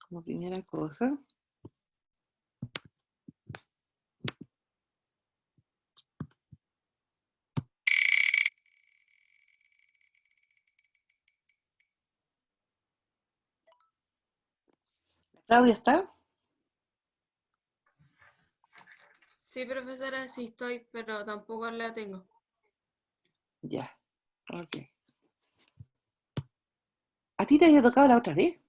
como primera cosa. ¿Claudia está? Sí, profesora, sí estoy, pero tampoco la tengo. Ya, ok. ¿A ti te había tocado la otra vez?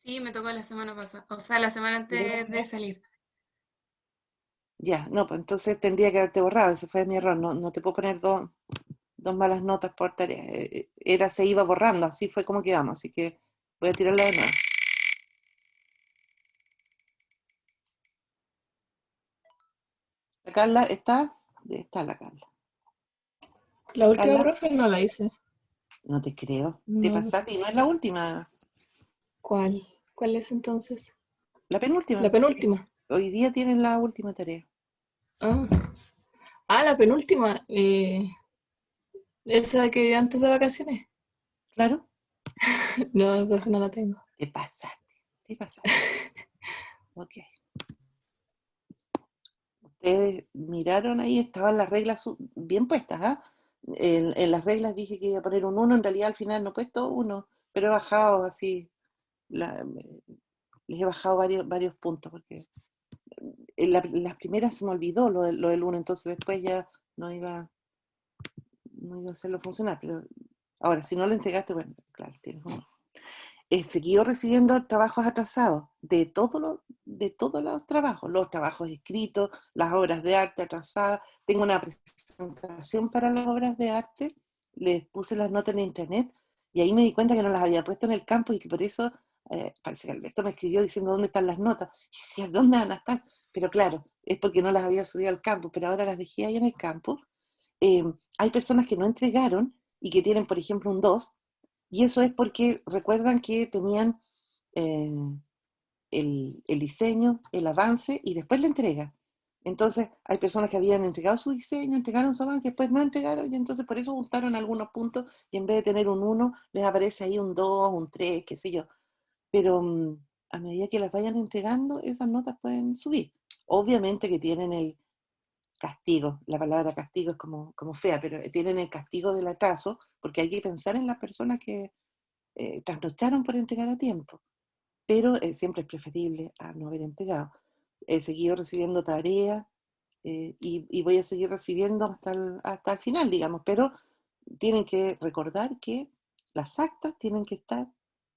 Sí, me tocó la semana pasada, o sea, la semana antes de salir. Ya, no, pues entonces tendría que haberte borrado, ese fue mi error, no te puedo poner dos malas notas por tarea. Se iba borrando, así fue como quedamos, así que voy a tirarla de nuevo. ¿La Carla está? Está la Carla. La última, Carla, profe, no la hice. no te creo. Te No. pasaste y no es la última. ¿Cuál? ¿Cuál es entonces? La La penúltima. Sí. penúltima. Hoy día tienen la última tarea. Ah, la penúltima. Esa que antes de vacaciones. Claro. No, profe, no la tengo. Te pasaste. Te pasaste. Ok. Ustedes miraron ahí, estaban las reglas bien puestas, ¿ah? En las reglas dije que iba a poner un 1, en realidad al final no he puesto 1, pero he bajado así, les he bajado varios puntos, porque las primeras se me olvidó lo del 1, entonces después ya no iba, no iba a hacerlo funcionar, pero ahora, si no lo entregaste, bueno, claro, tienes uno. He seguido recibiendo trabajos atrasados de todos los trabajos escritos, las obras de arte atrasadas. Tengo una presentación para las obras de arte, les puse las notas en internet y ahí me di cuenta que no las había puesto en el campo y que por eso parece que Alberto me escribió diciendo dónde están las notas. Y yo decía, ¿dónde van a estar? Pero claro, es porque no las había subido al campo, pero ahora las dejé ahí en el campo. Eh, Hay personas que no entregaron y que tienen, por ejemplo, un 2, y eso es porque recuerdan que tenían eh, el diseño, el avance y después la entrega. Entonces, hay personas que habían entregado su diseño, entregaron su avance, después no entregaron, y entonces por eso juntaron algunos puntos, y en vez de tener un 1, les aparece ahí un 2, un 3, qué sé yo. Pero a medida que las vayan entregando, esas notas pueden subir. Obviamente que tienen el castigo, la palabra castigo es como fea, pero tienen el castigo del atraso, porque hay que pensar en las personas que trasnocharon por entregar a tiempo, pero siempre es preferible a no haber entregado. He seguido recibiendo tareas y voy a seguir recibiendo hasta el final, digamos, pero tienen que recordar que las actas tienen que estar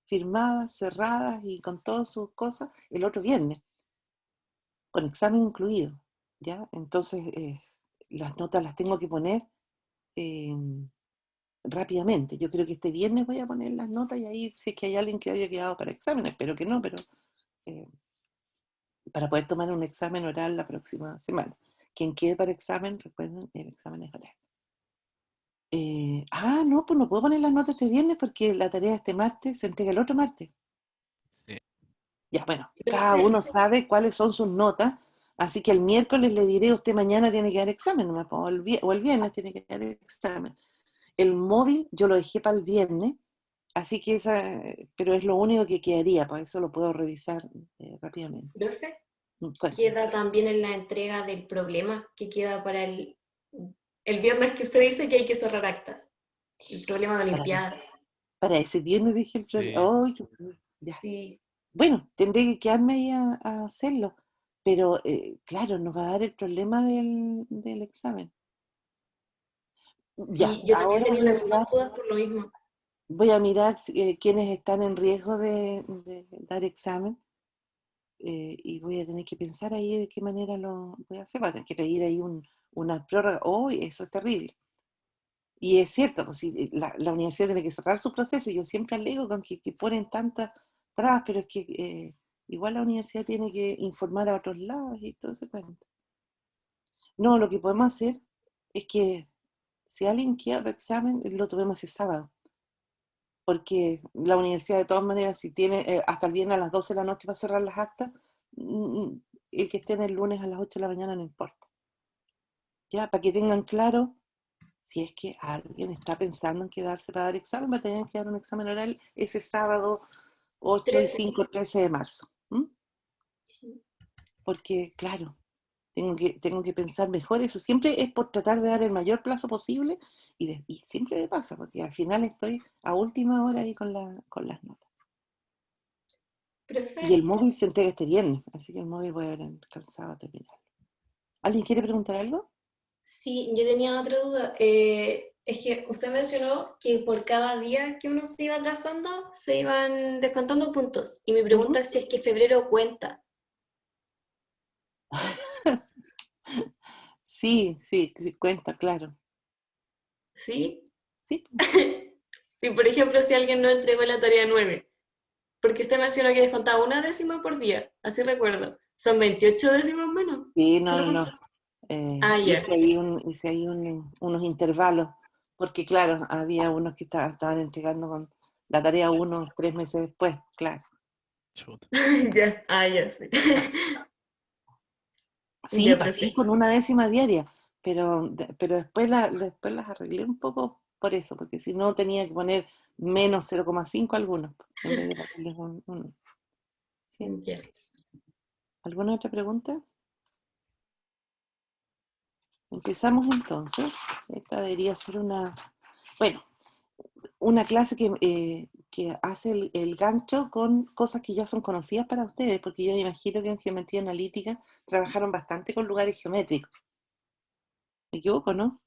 firmadas, cerradas y con todas sus cosas el otro viernes, con examen incluido, ¿ya? Entonces, las notas las tengo que poner eh, rápidamente. Yo creo que este viernes voy a poner las notas y ahí, si es que hay alguien que haya quedado para examen, espero que no, pero eh, para poder tomar un examen oral la próxima semana. Quien quede para examen, recuerden, el examen es oral. No, pues no puedo poner las notas este viernes porque la tarea de este martes se entrega el otro martes. Sí. Ya, bueno, cada Profe, uno sabe cuáles son sus notas, así que el miércoles le diré, usted mañana tiene que dar examen, no o el viernes tiene que dar examen. El móvil yo lo dejé para el viernes, así que pero es lo único que quedaría, pues eso lo puedo revisar rápidamente. Profe, Cuéntame. queda también en la entrega del problema que queda para el viernes que usted dice que hay que cerrar actas. El problema de Para Olimpiadas. para ese viernes dije el Sí. problema. Oh, ya. Sí. Bueno, tendré que quedarme ahí a hacerlo, pero claro, nos va a dar el problema del examen. Ya, Sí, yo también ahora tenía las mismas dudas por lo mismo. voy a mirar quiénes están en riesgo de dar examen y voy a tener que pensar ahí de qué manera lo voy a hacer. Voy a tener que pedir ahí una prórroga. Oh, eso es terrible. Y es cierto, pues, sí, la universidad tiene que cerrar su proceso. Yo siempre alego con que ponen tantas trabas, pero es que igual la universidad tiene que informar a otros lados y todo ese cuento. No, lo que podemos hacer es que si alguien queda de examen, lo tomemos ese sábado. Porque la universidad de todas maneras, si tiene hasta el viernes a las 12 de la noche para cerrar las actas, el que esté en el lunes a las 8 de la mañana no importa. ¿Ya? Para que tengan claro si es que alguien está pensando en quedarse para dar examen, va a tener que dar un examen oral ese sábado 8 y 13. 5, 13 de marzo. Sí. Porque, claro, tengo que pensar mejor. Eso siempre es por tratar de dar el mayor plazo posible y siempre me pasa, porque al final estoy a última hora ahí con las notas. Profe, Y el móvil se entrega este viernes, así que el móvil voy a haber alcanzado a terminarlo. ¿Alguien quiere preguntar algo? sí, yo tenía otra duda. Es que usted mencionó que por cada día que uno se iba atrasando, se iban descontando puntos. Y mi pregunta es si es que febrero cuenta. Sí, sí, sí, cuenta, claro. ¿Sí? Sí, Y por ejemplo, si alguien no entregó la tarea 9, porque usted mencionó que descontaba una décima por día, así recuerdo. Son 28 décimas menos. sí, no, Solo no, por... no. Ah, ya. Hice ahí unos intervalos, porque claro, había unos que estaban entregando con la tarea 1 3 meses después, claro. Chuta. Ya. Ah, ya, sí. Sí, Ya, partí profe. con una décima diaria, pero después las arreglé un poco por eso, porque si no tenía que poner menos 0,5 algunos, en vez de ponerles un. ¿Sí? Ya. ¿Alguna otra pregunta? Empezamos entonces. Esta debería ser una clase que hace el gancho con cosas que ya son conocidas para ustedes, porque yo me imagino que en geometría analítica trabajaron bastante con lugares geométricos. ¿Me equivoco, no?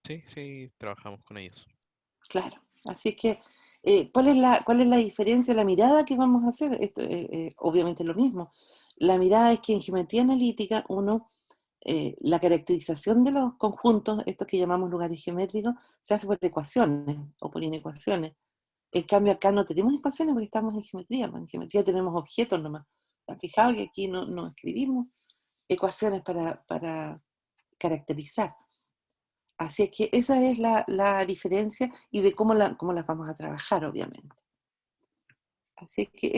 Sí, sí, trabajamos con ellos. Claro. Así es que, ¿cuál es la diferencia? La mirada que vamos a hacer, esto, obviamente es lo mismo. La mirada es que en geometría analítica la caracterización de los conjuntos, estos que llamamos lugares geométricos, se hace por ecuaciones o por inecuaciones. En cambio, acá no tenemos ecuaciones porque estamos en geometría. En geometría tenemos objetos nomás. ¿Se han fijado que aquí no escribimos ecuaciones para caracterizar? Así es que esa es la diferencia y de cómo las vamos a trabajar, obviamente. Así es que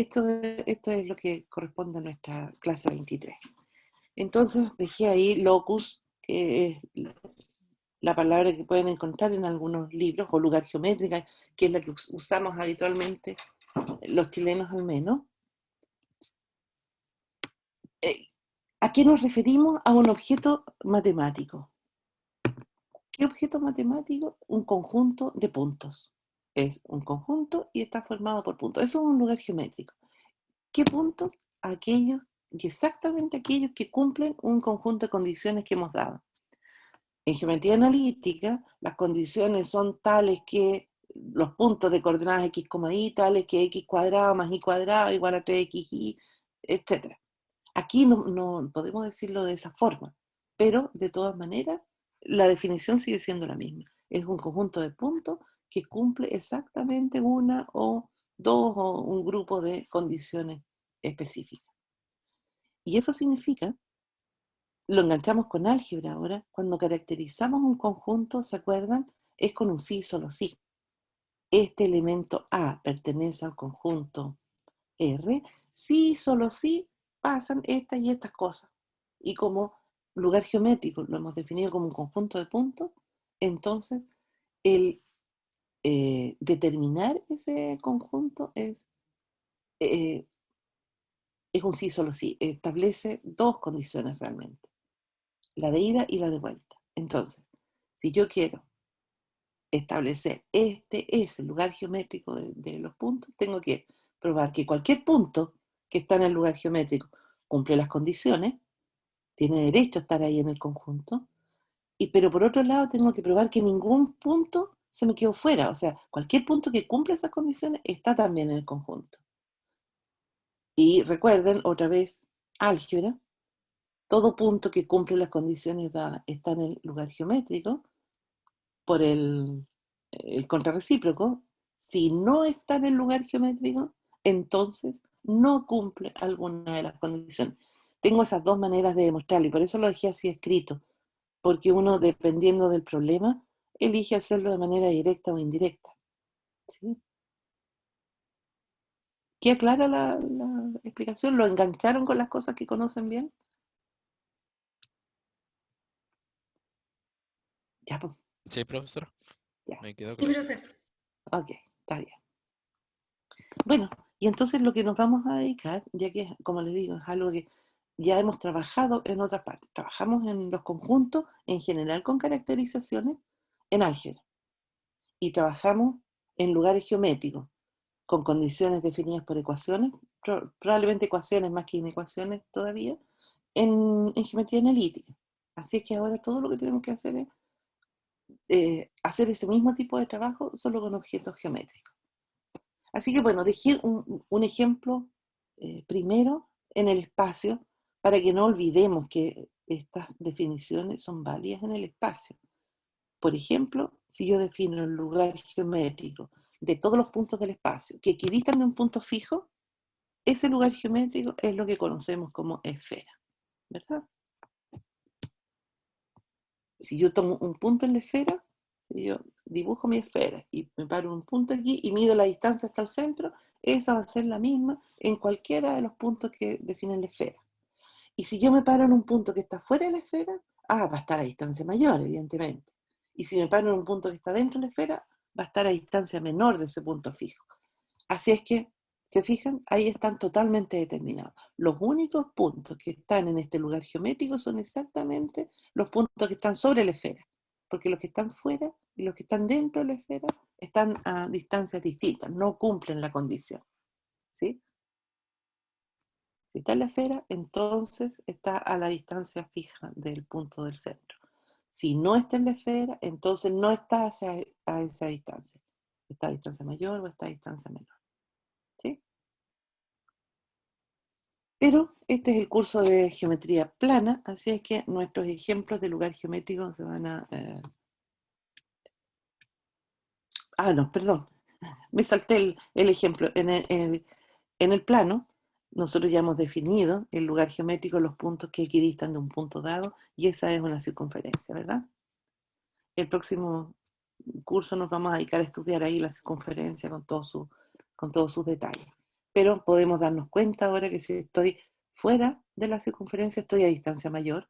esto es lo que corresponde a nuestra clase 23. Entonces dejé ahí locus, que es la palabra que pueden encontrar en algunos libros, o lugar geométrica, que es la que usamos habitualmente los chilenos al menos. ¿A qué nos referimos? A un objeto matemático. ¿Qué objeto matemático? Un conjunto de puntos. Es un conjunto y está formado por puntos. Eso es un lugar geométrico. ¿Qué puntos? Aquellos, y exactamente aquellos que cumplen un conjunto de condiciones que hemos dado. En geometría analítica, las condiciones son tales que los puntos de coordenadas x, y tales que x cuadrado más y cuadrado igual a 3xy, etc. Aquí no podemos decirlo de esa forma, pero de todas maneras la definición sigue siendo la misma. Es un conjunto de puntos que cumple exactamente una o dos o un grupo de condiciones específicas. Y eso significa, lo enganchamos con álgebra ahora, cuando caracterizamos un conjunto, ¿se acuerdan? Es con un sí y solo sí. Este elemento A pertenece al conjunto R, sí y solo sí pasan estas y estas cosas. Y como lugar geométrico lo hemos definido como un conjunto de puntos, entonces el determinar ese conjunto eh, es un sí solo sí. Establece dos condiciones realmente, la de ida y la de vuelta. Entonces, si yo quiero establecer este es el lugar geométrico de los puntos, tengo que probar que cualquier punto que está en el lugar geométrico cumple las condiciones, tiene derecho a estar ahí en el conjunto, pero por otro lado tengo que probar que ningún punto se me quedó fuera, o sea, cualquier punto que cumpla esas condiciones está también en el conjunto. Y recuerden, otra vez, álgebra, todo punto que cumple las condiciones dadas está en el lugar geométrico por el contrarrecíproco. Si no está en el lugar geométrico, entonces no cumple alguna de las condiciones. Tengo esas dos maneras de demostrarlo y por eso lo dejé así escrito, porque uno, dependiendo del problema, elige hacerlo de manera directa o indirecta. ¿Sí? ¿Queda clara la explicación? ¿Lo engancharon con las cosas que conocen bien? Ya, pues. Sí, profesora. Ya. Me quedó Sí, claro. profe. Ok, está bien. Bueno, y entonces lo que nos vamos a dedicar, ya que, como les digo, es algo que ya hemos trabajado en otras partes. Trabajamos en los conjuntos, en general con caracterizaciones, en álgebra. Y trabajamos en lugares geométricos, con condiciones definidas por ecuaciones, probablemente ecuaciones más que inecuaciones todavía, en geometría analítica. Así es que ahora todo lo que tenemos que hacer es hacer ese mismo tipo de trabajo, solo con objetos geométricos. Así que bueno, dejé un ejemplo primero en el espacio para que no olvidemos que estas definiciones son válidas en el espacio. Por ejemplo, si yo defino el lugar geométrico de todos los puntos del espacio que equidistan de un punto fijo, ese lugar geométrico es lo que conocemos como esfera, ¿verdad? Si yo tomo un punto en la esfera, si yo dibujo mi esfera y me paro en un punto aquí y mido la distancia hasta el centro, esa va a ser la misma en cualquiera de los puntos que definen la esfera. Y si yo me paro en un punto que está fuera de la esfera, va a estar a distancia mayor, evidentemente. Y si me paro en un punto que está dentro de la esfera, va a estar a distancia menor de ese punto fijo. Así es que, ¿se fijan? Ahí están totalmente determinados. Los únicos puntos que están en este lugar geométrico son exactamente los puntos que están sobre la esfera, porque los que están fuera y los que están dentro de la esfera están a distancias distintas, no cumplen la condición. ¿Sí? Si está en la esfera, entonces está a la distancia fija del punto del centro. Si no está en la esfera, entonces no está a esa distancia. Está a distancia mayor o está a distancia menor. ¿Sí? Pero este es el curso de geometría plana, así es que nuestros ejemplos de lugar geométrico se van a... no, perdón, me salté el ejemplo. En el plano, nosotros ya hemos definido el lugar geométrico, los puntos que equidistan de un punto dado, y esa es una circunferencia, ¿verdad? El próximo curso nos vamos a dedicar a estudiar ahí la circunferencia con todos sus detalles. Pero podemos darnos cuenta ahora que si estoy fuera de la circunferencia estoy a distancia mayor,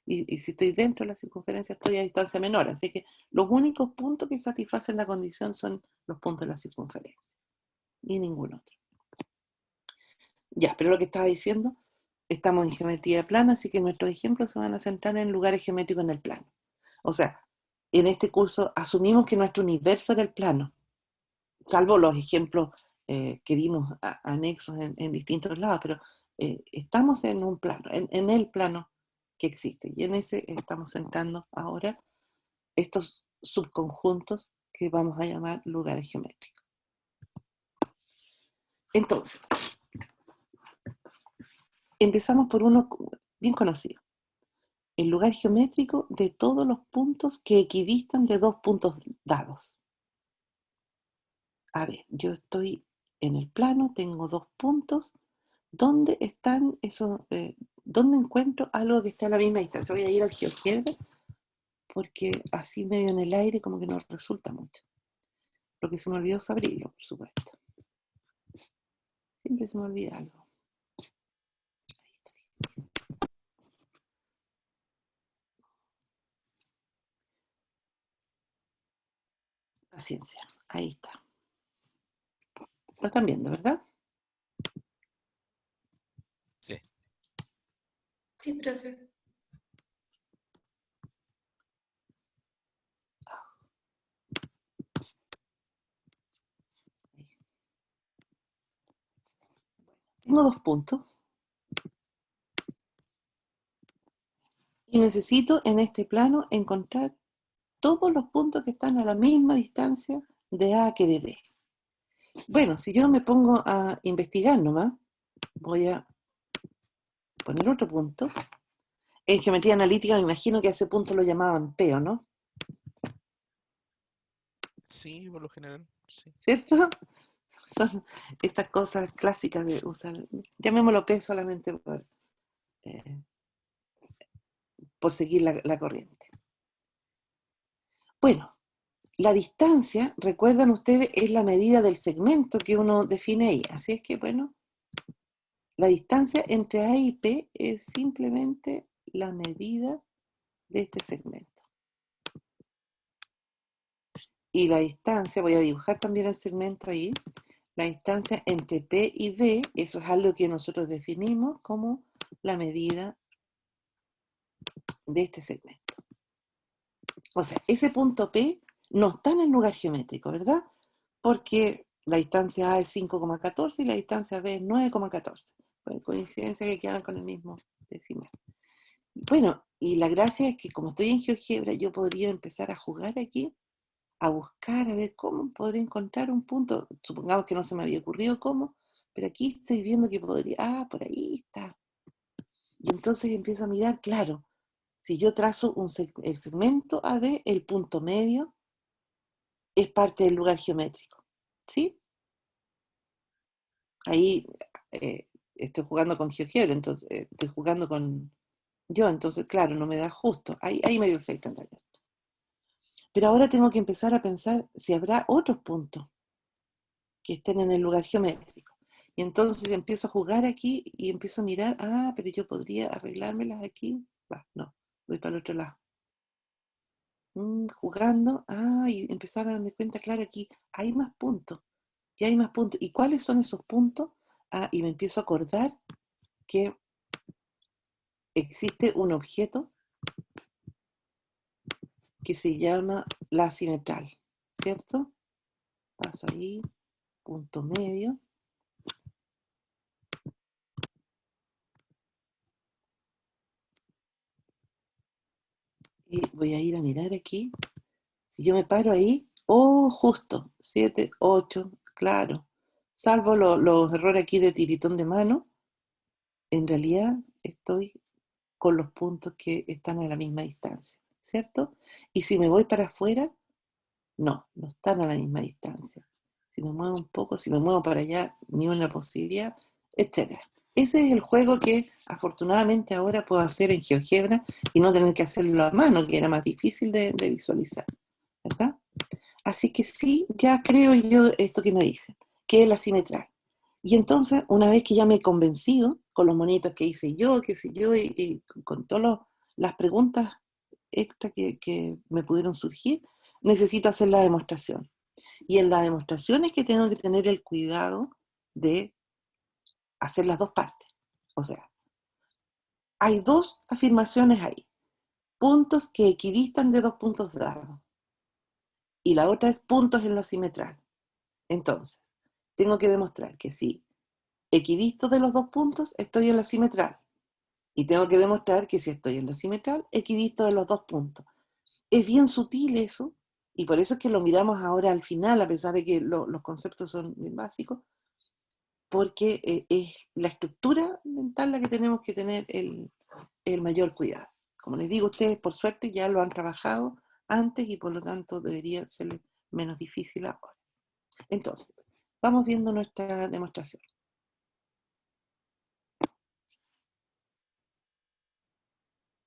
y si estoy dentro de la circunferencia estoy a distancia menor. Así que los únicos puntos que satisfacen la condición son los puntos de la circunferencia, y ningún otro. Ya, pero lo que estaba diciendo, estamos en geometría plana, así que nuestros ejemplos se van a centrar en lugares geométricos en el plano. O sea, en este curso asumimos que nuestro universo era el plano, salvo los ejemplos que dimos anexos en distintos lados, pero estamos en un plano, en el plano que existe, y en ese estamos centrando ahora estos subconjuntos que vamos a llamar lugares geométricos. Entonces, empezamos por uno bien conocido. El lugar geométrico de todos los puntos que equidistan de dos puntos dados. A ver, yo estoy en el plano, tengo dos puntos. ¿Dónde están esos? ¿Dónde encuentro algo que esté a la misma distancia? Voy a ir al GeoGebra porque así medio en el aire como que no resulta mucho. Lo que se me olvidó fue abrirlo, por supuesto. Siempre se me olvida algo. Paciencia, ahí está. Lo están viendo, ¿verdad? Sí. Sí, profe. Tengo dos puntos. Y necesito en este plano encontrar todos los puntos que están a la misma distancia de A que de B. Bueno, si yo me pongo a investigar nomás, voy a poner otro punto. En geometría analítica me imagino que a ese punto lo llamaban P, ¿o no? Sí, por lo general, sí. ¿Cierto? Son estas cosas clásicas de usar, llamémoslo P solamente por seguir la corriente. Bueno, la distancia, recuerdan ustedes, es la medida del segmento que uno define ahí. Así es que, bueno, la distancia entre A y P es simplemente la medida de este segmento. Y la distancia, voy a dibujar también el segmento ahí, la distancia entre P y B, eso es algo que nosotros definimos como la medida de este segmento. O sea, ese punto P no está en el lugar geométrico, ¿verdad? Porque la distancia A es 5,14 y la distancia B es 9,14. Pues coincidencia que quedan con el mismo decimal. Bueno, y la gracia es que como estoy en GeoGebra, yo podría empezar a jugar aquí, a buscar, a ver cómo podría encontrar un punto. Supongamos que no se me había ocurrido cómo, pero aquí estoy viendo que podría, por ahí está. Y entonces empiezo a mirar, claro, si yo trazo el segmento AB, el punto medio es parte del lugar geométrico, ¿sí? Ahí estoy jugando con GeoGebra, entonces estoy jugando con yo, entonces claro, no me da justo. Ahí me dio el 6,38. Pero ahora tengo que empezar a pensar si habrá otros puntos que estén en el lugar geométrico. Y entonces empiezo a jugar aquí y empiezo a mirar, pero yo podría arreglármelas aquí. No, voy para el otro lado. Jugando, y empezar a darme cuenta, claro, aquí hay más puntos. Y hay más puntos. ¿Y cuáles son esos puntos? Y me empiezo a acordar que existe un objeto que se llama la simetral, ¿cierto? Paso ahí, punto medio. Y voy a ir a mirar aquí. Si yo me paro ahí, justo, 7, 8, claro. Salvo los errores aquí de tiritón de mano, en realidad estoy con los puntos que están a la misma distancia, ¿cierto? Y si me voy para afuera, no están a la misma distancia. Si me muevo un poco, si me muevo para allá, ni una posibilidad, etc. Ese es el juego que afortunadamente ahora puedo hacer en GeoGebra y no tener que hacerlo a mano, que era más difícil de visualizar, ¿verdad? Así que sí, ya creo yo esto que me dicen, que es la simetral. Y entonces, una vez que ya me he convencido con los monitos que hice yo, qué sé yo, y con todas las preguntas extra que me pudieron surgir, necesito hacer la demostración. Y en la demostración es que tengo que tener el cuidado de hacer las dos partes. O sea, hay dos afirmaciones ahí. Puntos que equidistan de dos puntos dados. Y la otra es puntos en la simetral. Entonces, tengo que demostrar que si equidisto de los dos puntos, estoy en la simetral. Y tengo que demostrar que si estoy en la simetral, equidisto de los dos puntos. Es bien sutil eso, y por eso es que lo miramos ahora al final, a pesar de que los conceptos son bien básicos, porque es la estructura mental la que tenemos que tener el mayor cuidado. Como les digo, ustedes por suerte ya lo han trabajado antes y por lo tanto debería ser menos difícil ahora. Entonces, vamos viendo nuestra demostración.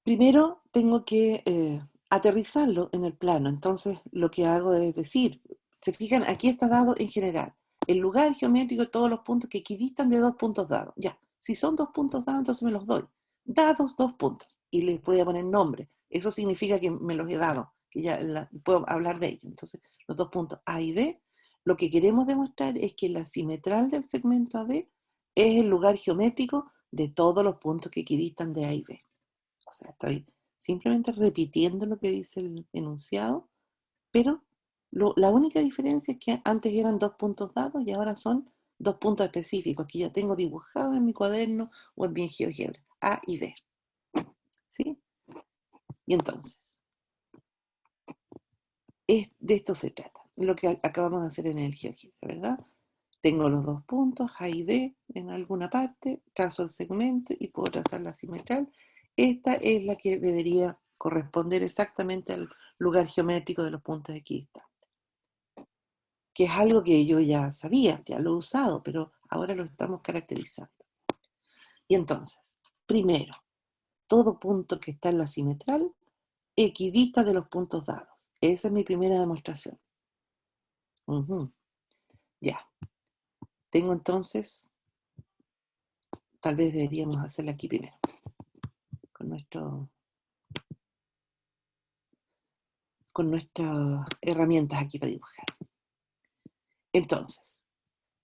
Primero tengo que aterrizarlo en el plano, entonces lo que hago es decir, se fijan, aquí está dado en general, el lugar geométrico de todos los puntos que equidistan de dos puntos dados. Ya, si son dos puntos dados, entonces me los doy. Dados dos puntos, y les voy a poner nombre. Eso significa que me los he dado, que ya puedo hablar de ello. Entonces, los dos puntos A y B, lo que queremos demostrar es que la simetral del segmento AB es el lugar geométrico de todos los puntos que equidistan de A y B. O sea, estoy simplemente repitiendo lo que dice el enunciado, pero la única diferencia es que antes eran dos puntos dados y ahora son dos puntos específicos que ya tengo dibujados en mi cuaderno o en mi GeoGebra, A y B. ¿Sí? Y entonces, de esto se trata, lo que acabamos de hacer en el GeoGebra, ¿verdad? Tengo los dos puntos, A y B, en alguna parte, trazo el segmento y puedo trazar la simetral. Esta es la que debería corresponder exactamente al lugar geométrico de los puntos equidistantes. Que es algo que yo ya sabía, ya lo he usado, pero ahora lo estamos caracterizando. Y entonces, primero, todo punto que está en la simetral equidista de los puntos dados. Esa es mi primera demostración. Ya. Tengo entonces, tal vez deberíamos hacerla aquí primero, con nuestro... con nuestras herramientas aquí para dibujar. Entonces,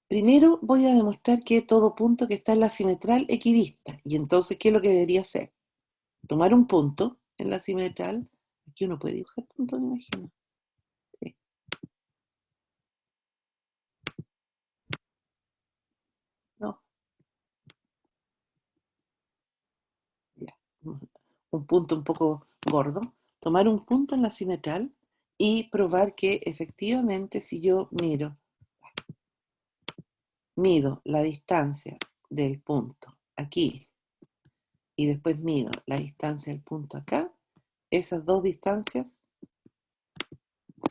primero voy a demostrar que todo punto que está en la simetral equidista. Y entonces, ¿qué es lo que debería hacer? Tomar un punto en la simetral. Aquí uno puede dibujar puntos, me imagino. Sí. No. Ya. Un punto un poco gordo. Tomar un punto en la simetral y probar que efectivamente si yo mido la distancia del punto aquí y después mido la distancia del punto acá, esas dos distancias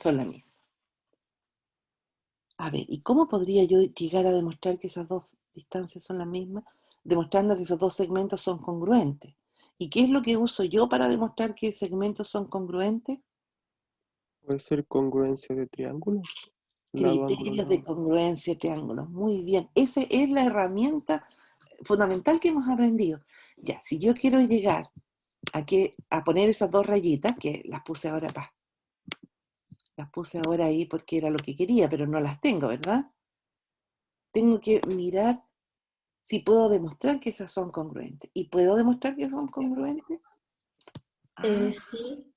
son la misma. A ver, ¿y cómo podría yo llegar a demostrar que esas dos distancias son las mismas? Demostrando que esos dos segmentos son congruentes. ¿Y qué es lo que uso yo para demostrar que segmentos son congruentes? Puede ser congruencia de triángulo. Lado, ángulo, Criterios de lado. congruencia de triángulos. Muy bien. Esa es la herramienta fundamental que hemos aprendido. Ya, si yo quiero llegar a poner esas dos rayitas, que las puse ahora ahí porque era lo que quería, pero no las tengo, ¿verdad? Tengo que mirar si puedo demostrar que esas son congruentes. ¿Y puedo demostrar que son congruentes? Sí,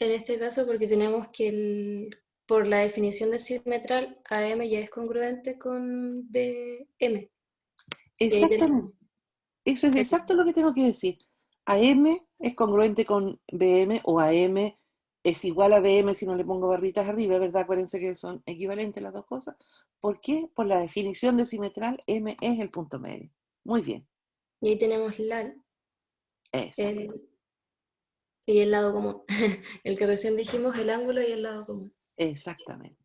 en este caso porque tenemos que por la definición de simetral, AM ya es congruente con BM. Y ahí Exactamente. Eso es exacto lo que tengo que decir. AM es congruente con BM o AM es igual a BM si no le pongo barritas arriba, ¿verdad? Acuérdense que son equivalentes las dos cosas. ¿Por qué? Por la definición de simetral, M es el punto medio. Muy bien. y ahí tenemos Exacto. y el lado común. El que recién dijimos, el ángulo y el lado común. Exactamente.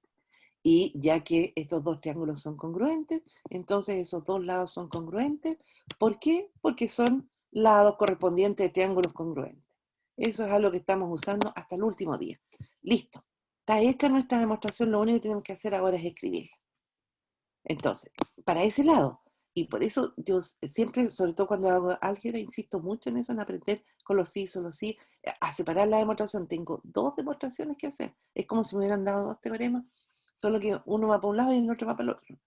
Y ya que estos dos triángulos son congruentes, entonces esos dos lados son congruentes. ¿Por qué? Porque son lados correspondientes de triángulos congruentes. Eso es algo que estamos usando hasta el último día. Listo. Está hecha nuestra demostración, lo único que tenemos que hacer ahora es escribirla. Entonces, para ese lado, y por eso yo siempre, sobre todo cuando hago álgebra, insisto mucho en eso, en aprender con los sí, solo sí, a separar la demostración. Tengo dos demostraciones que hacer. Es como si me hubieran dado dos teoremas, solo que uno va para un lado y el otro va para el otro.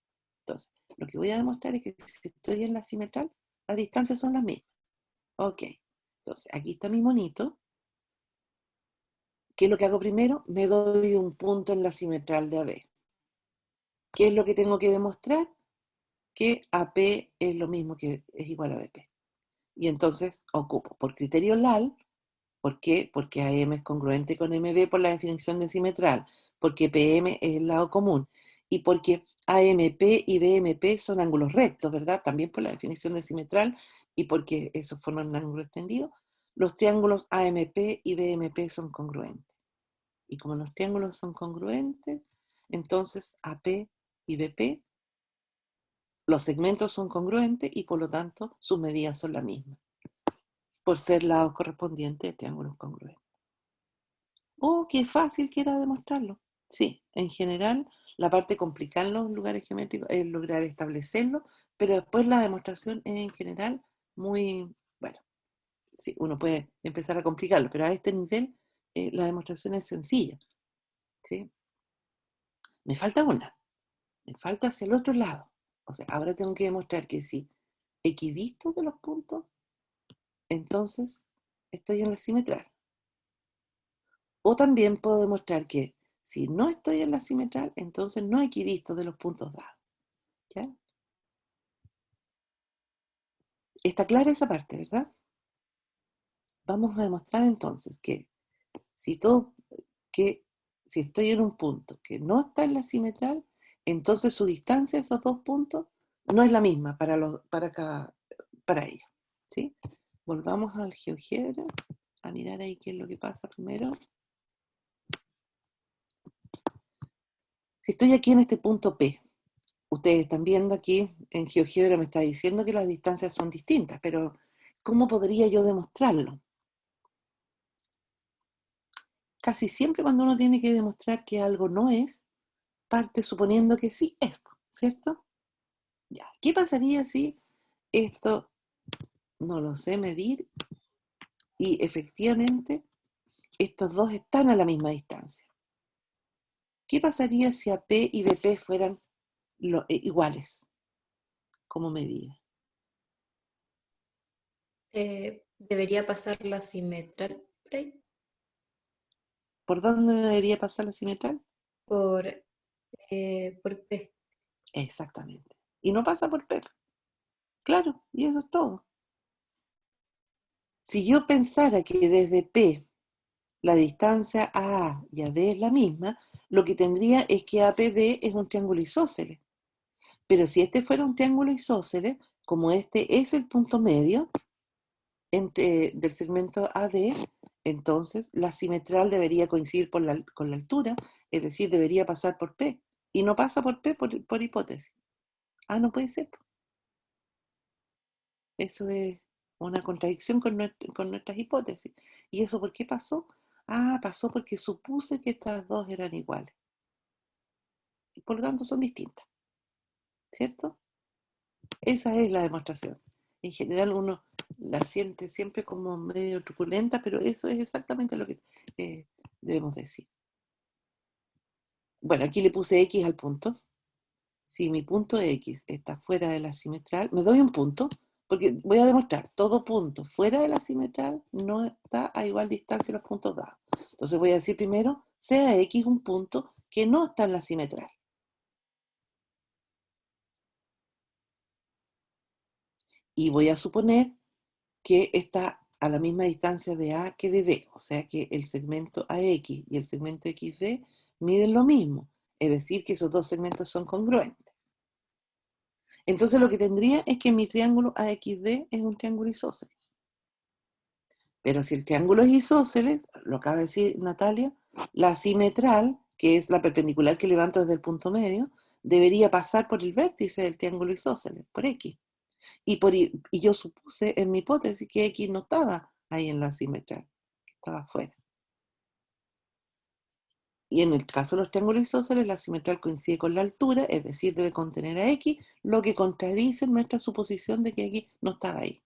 Entonces, lo que voy a demostrar es que si estoy en la simetral, las distancias son las mismas. Ok. Entonces, aquí está mi monito. ¿Qué es lo que hago primero? Me doy un punto en la simetral de AB. ¿Qué es lo que tengo que demostrar? Que AP es lo mismo que es igual a BP. Y entonces ocupo por criterio LAL, ¿por qué? Porque AM es congruente con MB por la definición de simetral, porque PM es el lado común, y porque AMP y BMP son ángulos rectos, ¿verdad? También por la definición de simetral, y porque eso forma un ángulo extendido, los triángulos AMP y BMP son congruentes. Y como los triángulos son congruentes, entonces AP y BP, los segmentos son congruentes y por lo tanto sus medidas son las mismas, por ser lados correspondientes de triángulos congruentes. Oh, qué fácil que era demostrarlo. Sí, en general, la parte complicada en los lugares geométricos es lograr establecerlo, pero después la demostración es en general muy, bueno, sí, uno puede empezar a complicarlo, pero a este nivel la demostración es sencilla. ¿Sí? Me falta una, me falta hacia el otro lado. O sea, ahora tengo que demostrar que si equidisto de los puntos, entonces estoy en la simetral. O también puedo demostrar que si no estoy en la simetral, entonces no equidisto de los puntos dados. ¿Ya? Está clara esa parte, ¿verdad? Vamos a demostrar entonces que si estoy en un punto que no está en la simetral, entonces su distancia a esos dos puntos no es la misma para ellos. ¿Sí? Volvamos al GeoGebra a mirar ahí qué es lo que pasa primero. Si estoy aquí en este punto P, ustedes están viendo aquí en GeoGebra me está diciendo que las distancias son distintas, pero ¿cómo podría yo demostrarlo? Casi siempre cuando uno tiene que demostrar que algo no es, parte suponiendo que sí es, ¿cierto? Ya, ¿qué pasaría si esto no lo sé medir y efectivamente estos dos están a la misma distancia. ¿Qué pasaría si AP y BP fueran iguales como medida? Debería pasar la simetral por ahí, ¿Por dónde debería pasar la simetral? por P. Exactamente. Y no pasa por P. Claro, y eso es todo. Si yo pensara que desde P la distancia a A y a B es la misma, lo que tendría es que APB es un triángulo isósceles. Pero si este fuera un triángulo isósceles, como este es el punto medio del segmento AB, entonces la simetral debería coincidir con la altura, es decir, debería pasar por P. Y no pasa por P por hipótesis. Ah, no puede ser. Eso es una contradicción con nuestras hipótesis. ¿Y eso por qué pasó? Ah, pasó porque supuse que estas dos eran iguales. Y por lo tanto son distintas. ¿Cierto? Esa es la demostración. En general uno la siente siempre como medio truculenta, pero eso es exactamente lo que debemos decir. Bueno, aquí le puse X al punto. Si mi punto X está fuera de la simetral, me doy un punto, porque voy a demostrar, todo punto fuera de la simetral no está a igual distancia de los puntos dados. Entonces voy a decir primero, sea X un punto que no está en la simetral. Y voy a suponer que está a la misma distancia de A que de B, o sea que el segmento AX y el segmento XB miden lo mismo, es decir que esos dos segmentos son congruentes. Entonces lo que tendría es que mi triángulo AXD es un triángulo isósceles. Pero si el triángulo es isósceles, lo acaba de decir Natalia, la simetral, que es la perpendicular que levanto desde el punto medio, debería pasar por el vértice del triángulo isósceles, por X. Y yo supuse en mi hipótesis que X no estaba ahí en la simetral, estaba afuera. Y en el caso de los triángulos isósceles, la simetral coincide con la altura, es decir, debe contener a X, lo que contradice nuestra suposición de que X no estaba ahí.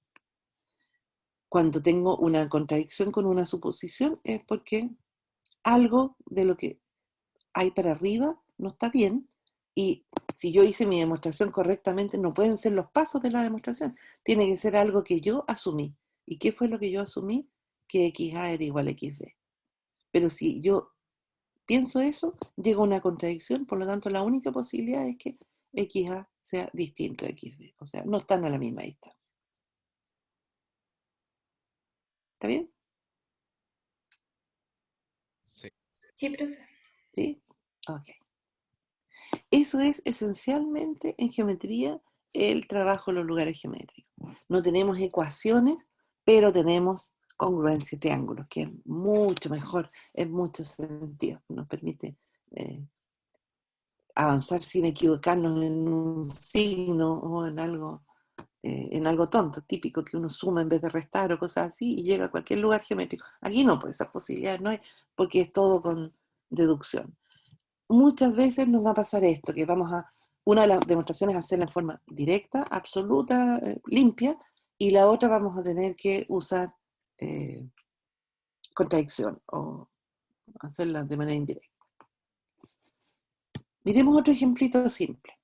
Cuando tengo una contradicción con una suposición es porque algo de lo que hay para arriba no está bien, y si yo hice mi demostración correctamente, no pueden ser los pasos de la demostración, tiene que ser algo que yo asumí. ¿Y qué fue lo que yo asumí? Que XA era igual a XB. Pero si yo pienso eso, llega una contradicción, por lo tanto la única posibilidad es que XA sea distinto de XB, o sea, no están a la misma distancia. ¿Está bien? Sí. Sí, profe. ¿Sí? Ok. Eso es esencialmente en geometría el trabajo en los lugares geométricos. No tenemos ecuaciones, pero tenemos congruencia de triángulos, que es mucho mejor en muchos sentidos. Nos permite avanzar sin equivocarnos en un signo o en algo tonto, típico que uno suma en vez de restar o cosas así y llega a cualquier lugar geométrico. Aquí no, pues esas posibilidades no hay, porque es todo con deducción. Muchas veces nos va a pasar esto, que una de las demostraciones hacerla en forma directa, absoluta, limpia, y la otra vamos a tener que usar contradicción o hacerla de manera indirecta. Miremos otro ejemplito simple.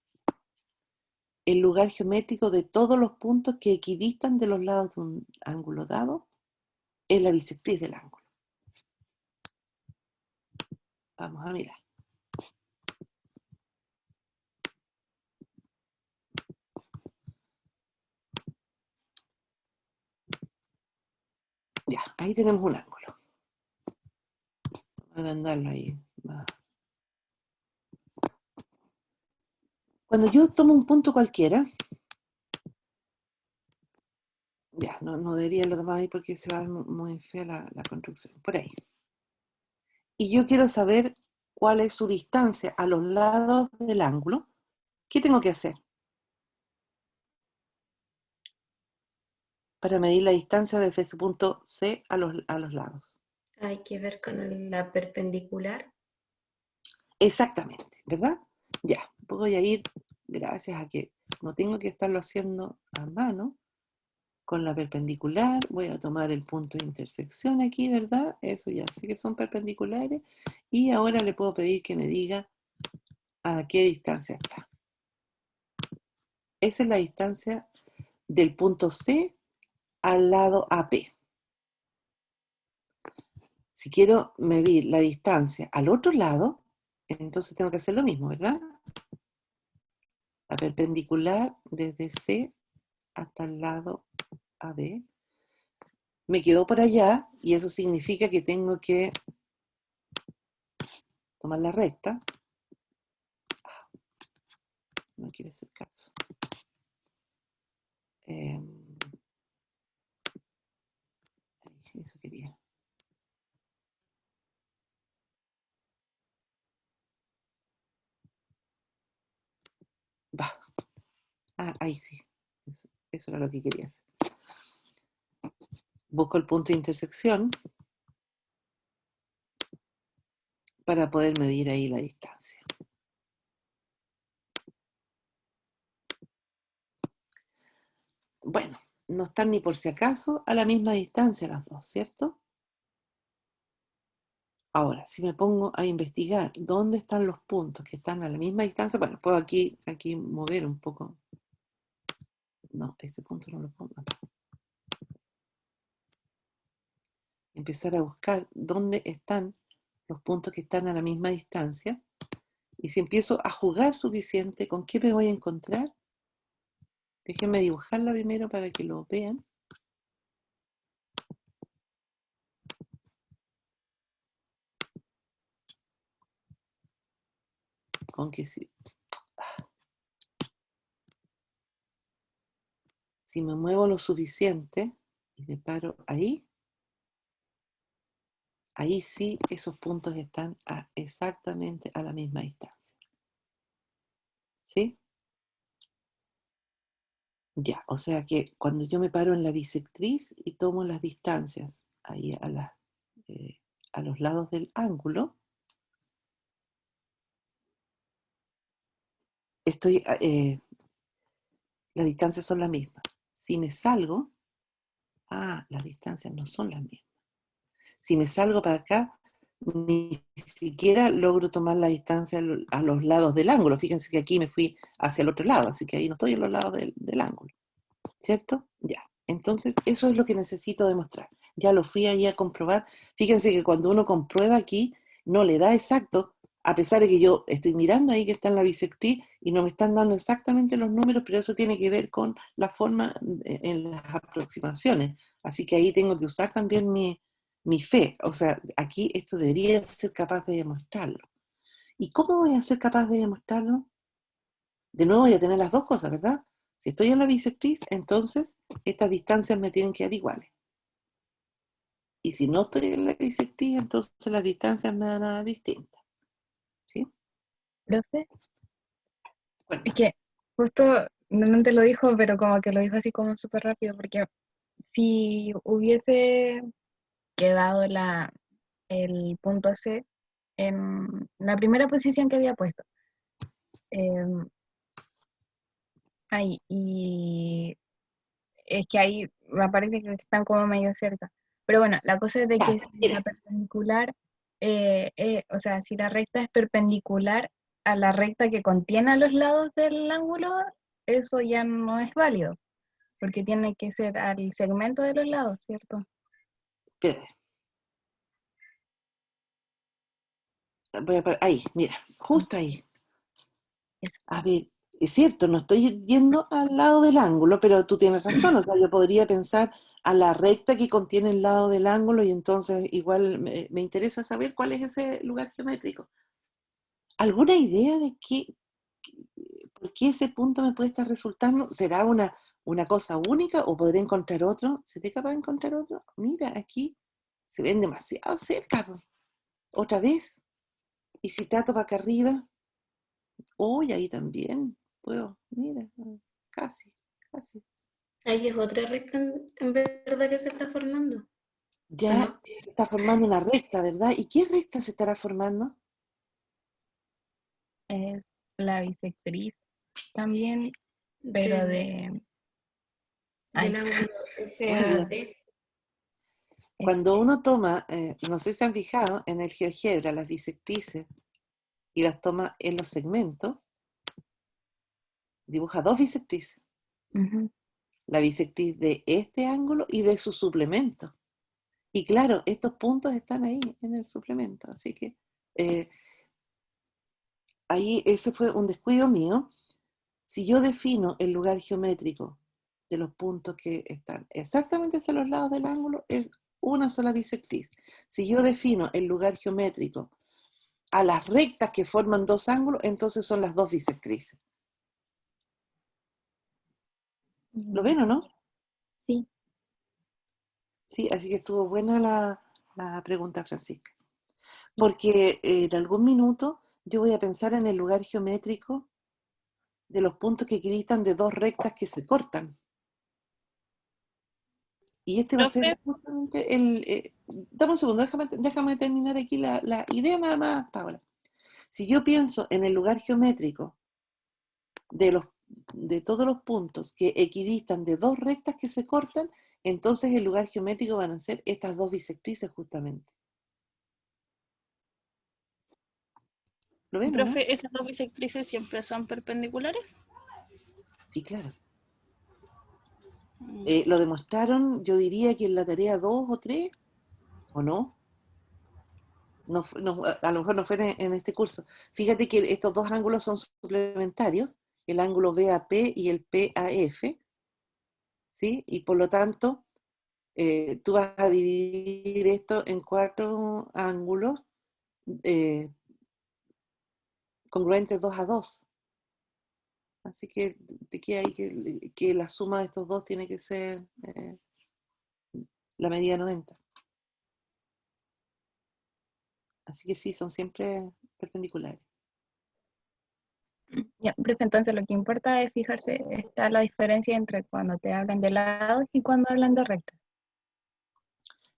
El lugar geométrico de todos los puntos que equidistan de los lados de un ángulo dado es la bisectriz del ángulo. Vamos a mirar. Ya, ahí tenemos un ángulo. Vamos a agrandarlo ahí. Cuando yo tomo un punto cualquiera, ya, no debería lo tomar ahí porque se va a ver muy fea la construcción. Por ahí. Y yo quiero saber cuál es su distancia a los lados del ángulo. ¿Qué tengo que hacer? Para medir la distancia desde ese punto C a los lados. Hay que ver con la perpendicular. Exactamente, ¿verdad? Ya, voy a ir, gracias a que no tengo que estarlo haciendo a mano, con la perpendicular, voy a tomar el punto de intersección aquí, ¿verdad? Eso ya sé que son perpendiculares. Y ahora le puedo pedir que me diga a qué distancia está. Esa es la distancia del punto C al lado AP. Si quiero medir la distancia al otro lado, entonces tengo que hacer lo mismo, ¿verdad? La perpendicular desde C hasta el lado AB. Me quedo por allá y eso significa que tengo que tomar la recta. No quiere hacer caso. Eso quería. Va. Ah, ahí sí. Eso era lo que quería hacer. Busco el punto de intersección para poder medir ahí la distancia. Bueno, no están ni por si acaso a la misma distancia las dos, ¿cierto? Ahora, si me pongo a investigar dónde están los puntos que están a la misma distancia, bueno, puedo aquí mover un poco. No, ese punto no lo pongo. Empezar a buscar dónde están los puntos que están a la misma distancia. Y si empiezo a jugar suficiente, ¿con qué me voy a encontrar? Déjenme dibujarla primero para que lo vean. Con que si me muevo lo suficiente y me paro ahí sí esos puntos están exactamente a la misma distancia. ¿Sí? Ya, o sea que cuando yo me paro en la bisectriz y tomo las distancias ahí a los lados del ángulo, las distancias son las mismas. Si me salgo, las distancias no son las mismas. Si me salgo para acá, ni siquiera logro tomar la distancia a los lados del ángulo. Fíjense que aquí me fui hacia el otro lado, así que ahí no estoy en los lados del ángulo. ¿Cierto? Ya. Entonces, eso es lo que necesito demostrar. Ya lo fui ahí a comprobar. Fíjense que cuando uno comprueba aquí, no le da exacto, a pesar de que yo estoy mirando ahí que está en la bisectriz y no me están dando exactamente los números, pero eso tiene que ver con la forma en las aproximaciones. Así que ahí tengo que usar también mi fe. O sea, aquí esto debería ser capaz de demostrarlo. ¿Y cómo voy a ser capaz de demostrarlo? De nuevo voy a tener las dos cosas, ¿verdad? Si estoy en la bisectriz, entonces estas distancias me tienen que dar iguales. Y si no estoy en la bisectriz, entonces las distancias me dan a dar distintas. ¿Sí? Profe, Bueno, es que justo no te lo dijo, pero como que lo dijo así como súper rápido, porque si hubiese quedado el punto C en la primera posición que había puesto, ahí, y es que ahí me parece que están como medio cerca. Pero bueno, la cosa es de que si la mira, perpendicular, o sea, si la recta es perpendicular a la recta que contiene a los lados del ángulo, eso ya no es válido, porque tiene que ser al segmento de los lados, ¿cierto? espérate. Ahí, mira, justo ahí. Eso. A ver, es cierto, no estoy yendo al lado del ángulo, pero tú tienes razón. O sea, yo podría pensar a la recta que contiene el lado del ángulo y entonces igual me interesa saber cuál es ese lugar geométrico. ¿Alguna idea de por qué ese punto me puede estar resultando? ¿Será una cosa única o podré encontrar otro? ¿Seré capaz de encontrar otro? Mira, aquí se ven demasiado cerca. Otra vez. Y si trato para acá arriba, uy, ahí también puedo. Mira, casi, casi. Ahí es otra recta en verdad que se está formando, ¿o Ya no? se está formando una recta, ¿verdad? ¿Y qué recta se estará formando? Es la bisectriz también, pero De Ay, del ángulo Bueno, FAD. cuando uno toma, no sé si han fijado, en el GeoGebra las bisectrices y las toma en los segmentos, dibuja dos bisectrices. ujú. La bisectriz de este ángulo y de su suplemento. Y claro, estos puntos están ahí en el suplemento. Así que ahí ese fue un descuido mío. Si yo defino el lugar geométrico de los puntos que están exactamente hacia los lados del ángulo, es una sola bisectriz. Si yo defino el lugar geométrico a las rectas que forman dos ángulos, entonces son las dos bisectrices. ¿Lo ven o no? Sí. Sí, así que estuvo buena la pregunta, Francisca. Porque en algún minuto yo voy a pensar en el lugar geométrico de los puntos que equiditan de dos rectas que se cortan. Y este va a ser Profe, justamente dame un segundo, déjame terminar aquí la idea nada más, Paola. Si yo pienso en el lugar geométrico de todos los puntos que equidistan de dos rectas que se cortan, entonces el lugar geométrico van a ser estas dos bisectrices justamente. ¿Lo ven o no? profe, ¿esas dos bisectrices siempre son perpendiculares? Sí, claro. Lo demostraron, yo diría que en la tarea 2 o 3, ¿o no? No, a lo mejor no fue en este curso. Fíjate que estos dos ángulos son suplementarios, el ángulo BAP y el PAF, ¿sí? Y por lo tanto, tú vas a dividir esto en 4 ángulos congruentes 2 a 2. Así que te queda ahí que la suma de estos dos tiene que ser la medida 90. Así que sí, son siempre perpendiculares. Ya, profe, entonces lo que importa es fijarse, está la diferencia entre cuando te hablan de lados y cuando hablan de rectas.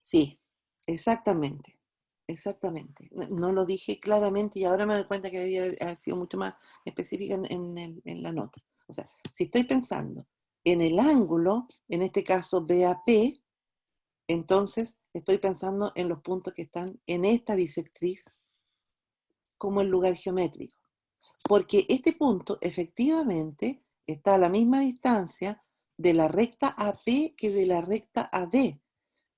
Sí, exactamente, exactamente. No lo dije claramente y ahora me doy cuenta que debía haber sido mucho más específica en la nota. O sea, si estoy pensando en el ángulo, en este caso BAP, entonces estoy pensando en los puntos que están en esta bisectriz como el lugar geométrico. Porque este punto efectivamente está a la misma distancia de la recta AP que de la recta AB,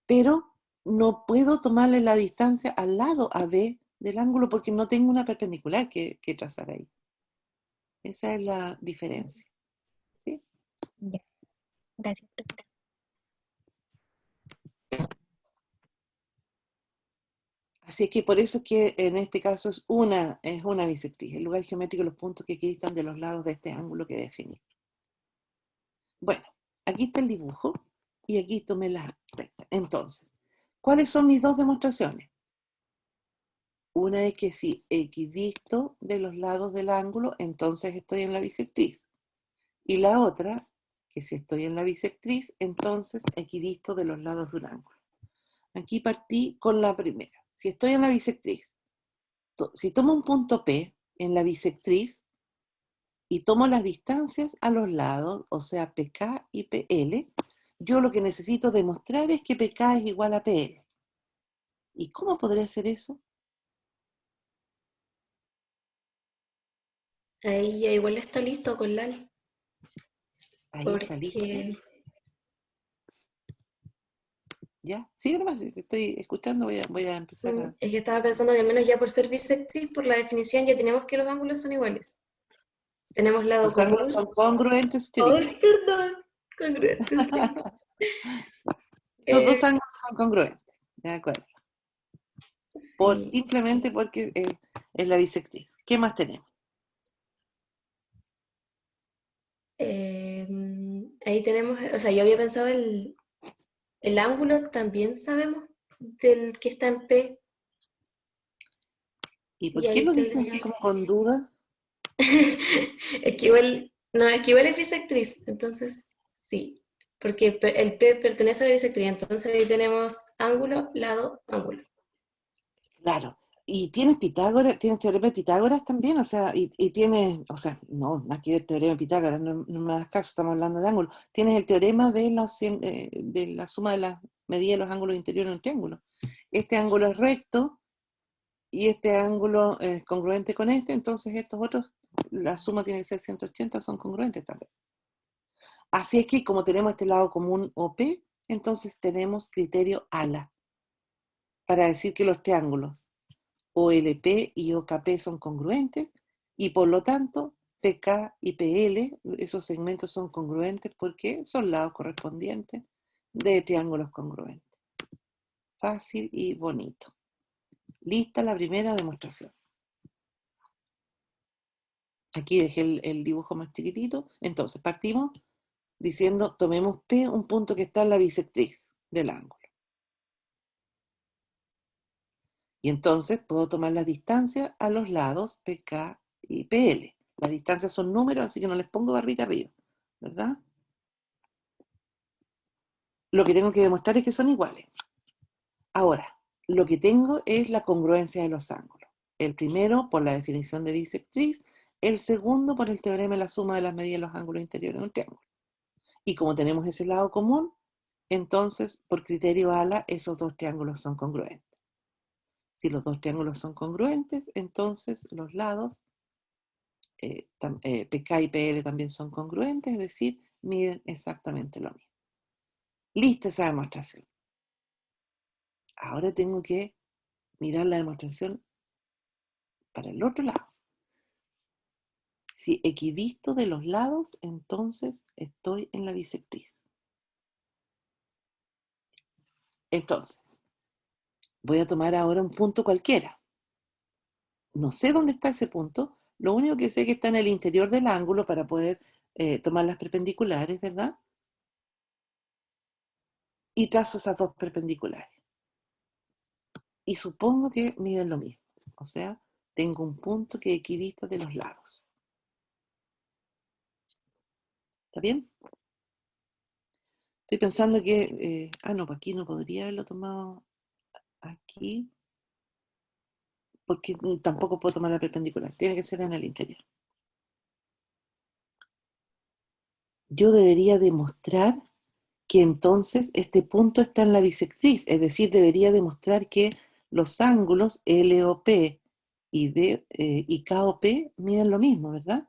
pero no puedo tomarle la distancia al lado AB del ángulo porque no tengo una perpendicular que trazar ahí. Esa es la diferencia. ¿Sí? Ya, gracias, profe. Así es que por eso es que en este caso es una bisectriz, el lugar geométrico de los puntos que equidistan de los lados de este ángulo que definí. Bueno, aquí está el dibujo y aquí tomé la recta. Entonces, ¿cuáles son mis dos demostraciones? Una es que si equidisto de los lados del ángulo, entonces estoy en la bisectriz. Y la otra, que si estoy en la bisectriz, entonces equidisto de los lados de un ángulo. Aquí partí con la primera. Si estoy en la bisectriz, si tomo un punto P en la bisectriz y tomo las distancias a los lados, o sea, PK y PL, yo lo que necesito demostrar es que PK es igual a PL. ¿Y cómo podré hacer eso? Ahí ya igual está listo con LAL. Ahí está listo. Porque ¿Ya? Sí, nomás, si te estoy escuchando, voy a empezar a... es que estaba pensando que al menos ya por ser bisectriz, por la definición ya tenemos que los ángulos son iguales. Tenemos lado Los ángulos común. son congruentes, Ay, perdón. Congruentes, sí. Los dos ángulos son congruentes, ¿de acuerdo? Sí. Simplemente porque es la bisectriz. ¿Qué más tenemos? Ahí tenemos, o sea, yo había pensado el ángulo, también sabemos del que está en P. ¿Y por Y qué ahí lo dices así como con dudas? es que igual, no, es que igual es bisectriz, entonces sí, porque el P pertenece a la bisectriz, entonces ahí tenemos ángulo, lado, ángulo. Claro. Y tienes Pitágoras, tienes teorema de Pitágoras también, o sea, y tienes, o sea, no, nada que ver teorema de Pitágoras, no me das caso, estamos hablando de ángulos. Tienes el teorema de la suma de las medidas de los ángulos interiores de un triángulo. Este ángulo es recto y este ángulo es congruente con este, entonces estos otros, la suma tiene que ser 180, son congruentes también. Así es que como tenemos este lado común OP, entonces tenemos criterio ALA para decir que los triángulos OLP y OKP son congruentes y por lo tanto PK y PL, esos segmentos son congruentes porque son lados correspondientes de triángulos congruentes. Fácil y bonito. Lista la primera demostración. Aquí dejé el dibujo más chiquitito. Entonces partimos diciendo, tomemos P, un punto que está en la bisectriz del ángulo. Y entonces puedo tomar las distancias a los lados PK y PL. Las distancias son números, así que no les pongo barrita arriba, ¿verdad? Lo que tengo que demostrar es que son iguales. Ahora, lo que tengo es la congruencia de los ángulos. El primero por la definición de bisectriz, el segundo por el teorema de la suma de las medidas de los ángulos interiores de un triángulo. Y como tenemos ese lado común, entonces por criterio ALA esos dos triángulos son congruentes. Si los dos triángulos son congruentes, entonces los lados PK y PL también son congruentes, es decir, miden exactamente lo mismo. Lista esa demostración. Ahora tengo que mirar la demostración para el otro lado. Si equidisto de los lados, entonces estoy en la bisectriz. Entonces, voy a tomar ahora un punto cualquiera. No sé dónde está ese punto, lo único que sé es que está en el interior del ángulo para poder tomar las perpendiculares, ¿verdad? Y trazo esas dos perpendiculares. Y supongo que miden lo mismo. O sea, tengo un punto que equidista de los lados. ¿Está bien? Estoy pensando que... no, pues aquí no podría haberlo tomado aquí. Porque tampoco puedo tomar la perpendicular. Tiene que ser en el interior. Yo debería demostrar que entonces este punto está en la bisectriz, es decir, debería demostrar que los ángulos LOP y KOP miden lo mismo, ¿verdad?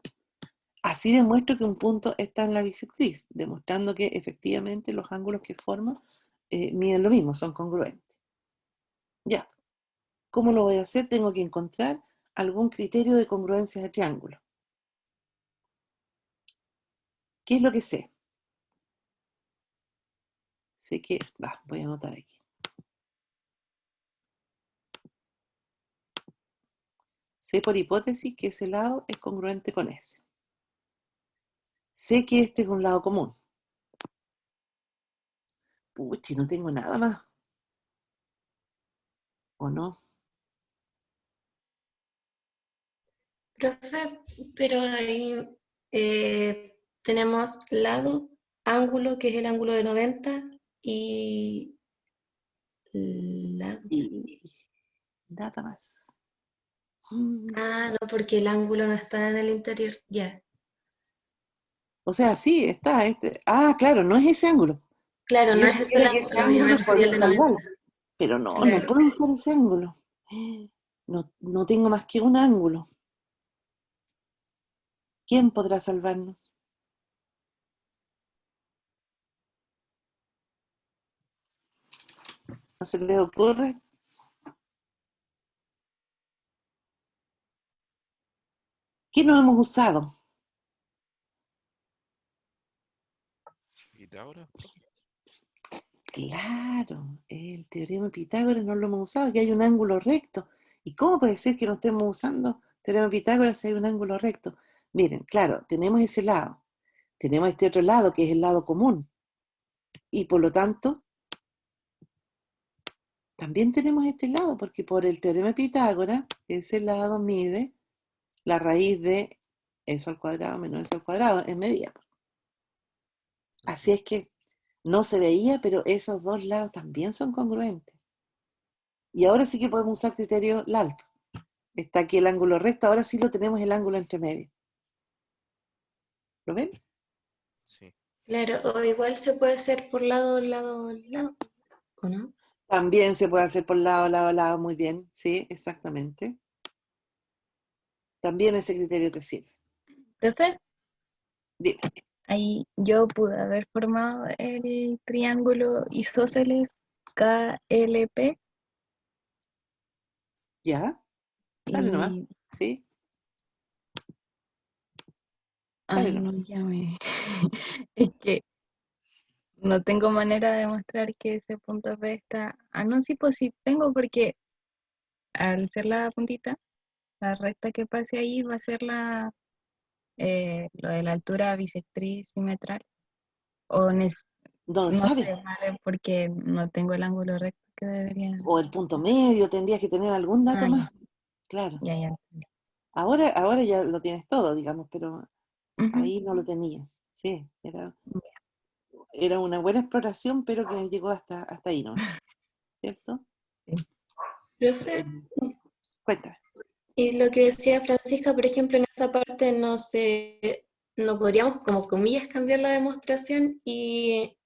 Así demuestro que un punto está en la bisectriz, demostrando que efectivamente los ángulos que forman miden lo mismo, son congruentes. Ya, ¿cómo lo voy a hacer? Tengo que encontrar algún criterio de congruencia de triángulo. ¿Qué es lo que sé? Sé que, voy a anotar aquí. Sé por hipótesis que ese lado es congruente con ese. Sé que este es un lado común. Puchi, no tengo nada más. ¿O no? Profe, pero ahí tenemos lado, ángulo, que es el ángulo de 90, y lado. Y nada más. Ah, no, porque el ángulo no está en el interior. Ya. O sea, sí, está este. Claro, no es ese ángulo. Claro, Si no yo es ese el tuviera que ese ángulo, yo me ángulo, refería al podría de 90. salvarlo. Pero no Claro. puedo usar ese ángulo. No tengo más que un ángulo. ¿Quién podrá salvarnos? ¿No se les ocurre? ¿Qué no hemos usado? Pitágoras, profe. Claro, el teorema de Pitágoras no lo hemos usado, que hay un ángulo recto. ¿Y cómo puede ser que no estemos usando teorema de Pitágoras si hay un ángulo recto? Miren, claro, tenemos ese lado. Tenemos este otro lado, que es el lado común. Y por lo tanto, también tenemos este lado, porque por el teorema de Pitágoras, ese lado mide la raíz de eso al cuadrado menos eso al cuadrado en medida. Así es que no se veía, pero esos dos lados también son congruentes. Y ahora sí que podemos usar criterio LALP. Está aquí el ángulo recto, ahora sí lo tenemos el ángulo entre medio. ¿Lo ven? Sí. Claro, o igual se puede hacer por lado, ¿o no? También se puede hacer por lado, lado, lado, muy bien. Sí, exactamente. También ese criterio te sirve. Profe, Dime. ahí yo pude haber formado el triángulo isósceles KLP ¿Ya? Dale nomás. y... Sí, dale Ay, no, nomás. ya me... Es que no tengo manera de demostrar que ese punto P está... Ah, no, sí, pues sí tengo porque al ser la puntita, la recta que pase ahí va a ser lo de la altura bisectriz simetral. O No lo no sabes. sé, vale, porque no tengo el ángulo recto que debería. O el punto medio, tendrías que tener algún dato Ah, más. Claro. ya. Ahora ya lo tienes todo, digamos, pero Ujú. ahí no lo tenías. Sí, era una buena exploración, pero que llegó hasta ahí, ¿no? ¿Cierto? Sí. Eh, Profe, Cuéntame. y lo que decía Francisca, por ejemplo, en esa parte no podríamos, como comillas, cambiar la demostración y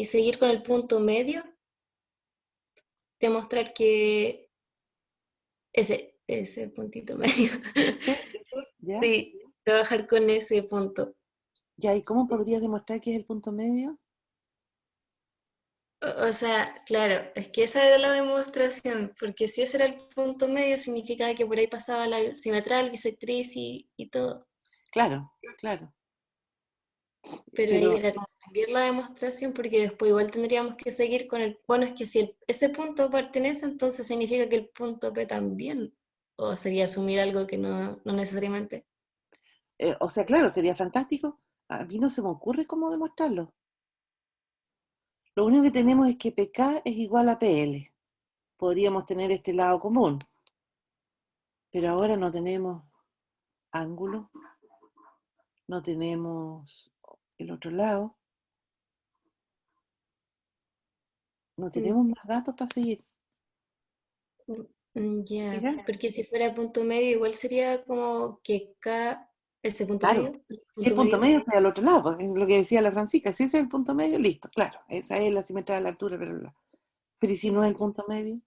seguir con el punto medio, demostrar que ese puntito medio, ¿Ya? sí, trabajar con ese punto. ¿Ya? ¿Y cómo podrías demostrar que es el punto medio? O sea, claro, es que esa era la demostración, porque si ese era el punto medio, significaba que por ahí pasaba la simetral, bisectriz y todo. Claro, claro. Pero ahí Pero, era como cambiar la demostración, porque después igual tendríamos que seguir con el, bueno, es que si ese punto pertenece, entonces significa que el punto P también, o sería asumir algo que no necesariamente. o sea, claro, sería fantástico. A mí no se me ocurre cómo demostrarlo. Lo único que tenemos es que PK es igual a PL. Podríamos tener este lado común, pero ahora no tenemos ángulo, no tenemos el otro lado, no Mm, tenemos más datos para seguir. Ya, ¿Mira? porque si fuera punto medio, igual sería como que K, ese punto Claro, medio, si el punto punto medio. medio está al otro lado, porque es lo que decía la Francisca, si ese es el punto medio, listo, claro, esa es la simetría de la altura, pero ¿y si no es el punto medio?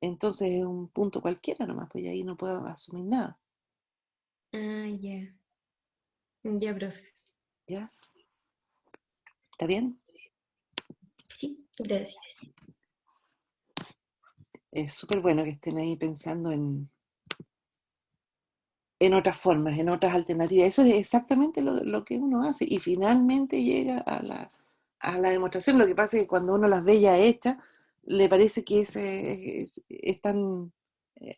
Entonces es un punto cualquiera nomás, pues ahí no puedo asumir nada, Ah, ya, profe. ¿ya? ¿Está bien? Sí, gracias. Es súper bueno que estén ahí pensando en otras formas, en otras alternativas. Eso es exactamente lo que uno hace y finalmente llega a la demostración. Lo que pasa es que cuando uno las ve ya hechas, le parece que es tan...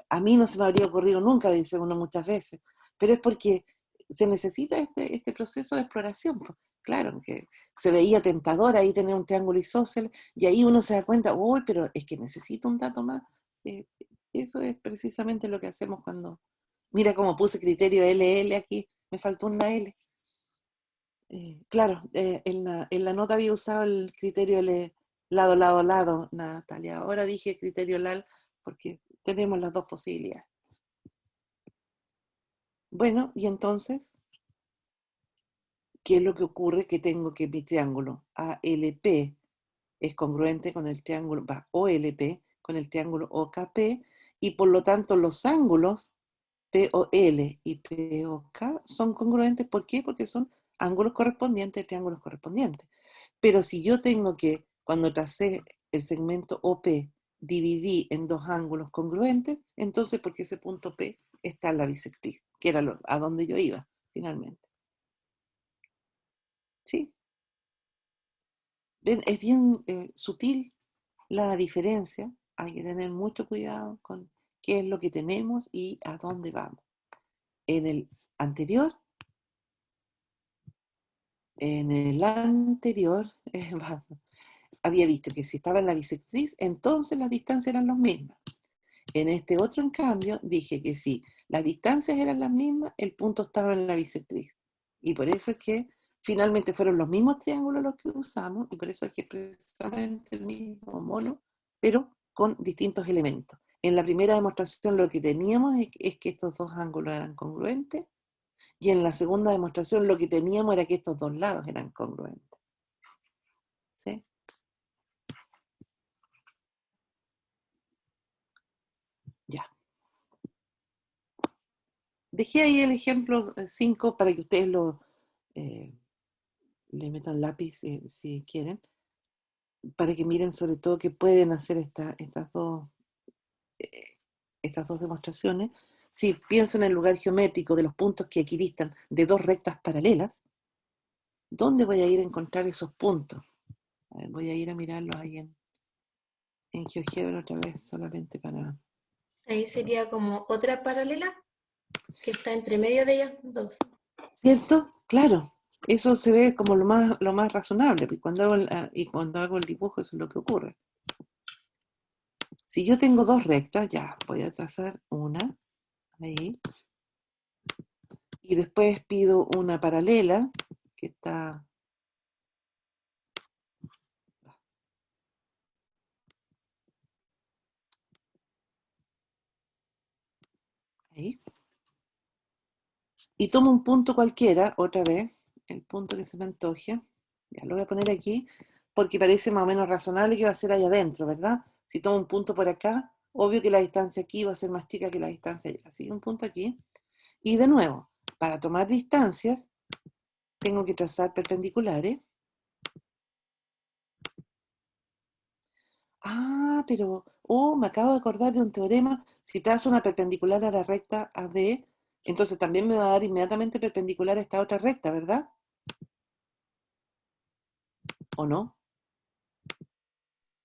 A mí no se me habría ocurrido nunca, dice uno muchas veces, pero es porque se necesita este proceso de exploración. Pues. Claro, que se veía tentador ahí tener un triángulo isósceles y ahí uno se da cuenta, uy, pero es que necesito un dato más. Eh, Eso es precisamente lo que hacemos cuando... Mira cómo puse criterio LL aquí, me faltó una L. Claro, en la nota había usado el criterio L, lado, lado, lado, Natalia. Ahora dije criterio LAL porque tenemos las dos posibilidades. Bueno, y entonces, ¿qué es lo que ocurre? Que tengo que mi triángulo ALP es congruente con el triángulo, OLP, con el triángulo OKP, y por lo tanto los ángulos POL y POK son congruentes. ¿Por qué? Porque son ángulos correspondientes, triángulos correspondientes. Pero si yo tengo que, cuando tracé el segmento OP, dividí en dos ángulos congruentes, entonces porque ese punto P está en la bisectriz, que era a donde yo iba, finalmente. ¿Sí? ¿Ven? Es bien sutil la diferencia. Hay que tener mucho cuidado con qué es lo que tenemos y a dónde vamos. En el anterior había visto que si estaba en la bisectriz, entonces las distancias eran las mismas. En este otro, en cambio, dije que si las distancias eran las mismas, el punto estaba en la bisectriz. Y por eso es que finalmente fueron los mismos triángulos los que usamos, y por eso es que es precisamente el mismo mono, pero con distintos elementos. En la primera demostración lo que teníamos es que estos dos ángulos eran congruentes, y en la segunda demostración lo que teníamos era que estos dos lados eran congruentes. ¿Sí? Ya. Dejé ahí el ejemplo 5 para que ustedes le metan lápiz si quieren, para que miren sobre todo que pueden hacer estas dos demostraciones. Si pienso en el lugar geométrico de los puntos que equidistan de dos rectas paralelas, ¿dónde voy a ir a encontrar esos puntos? A ver, voy a ir a mirarlos ahí en GeoGebra otra vez, solamente para... Ahí sería como otra paralela que está entre medio de ellas dos. ¿Cierto? Claro. Eso se ve como lo más razonable, y cuando hago el dibujo eso es lo que ocurre. Si yo tengo dos rectas, ya, voy a trazar una, ahí, y después pido una paralela, que está... ahí. Y tomo un punto cualquiera, otra vez, el punto que se me antoje, ya lo voy a poner aquí, porque parece más o menos razonable que va a ser ahí adentro, ¿verdad? Si tomo un punto por acá, obvio que la distancia aquí va a ser más chica que la distancia allá. Así que un punto aquí. Y de nuevo, para tomar distancias, tengo que trazar perpendiculares. Ah, pero, me acabo de acordar de un teorema. Si trazo una perpendicular a la recta AB, entonces también me va a dar inmediatamente perpendicular a esta otra recta, ¿verdad? ¿O no?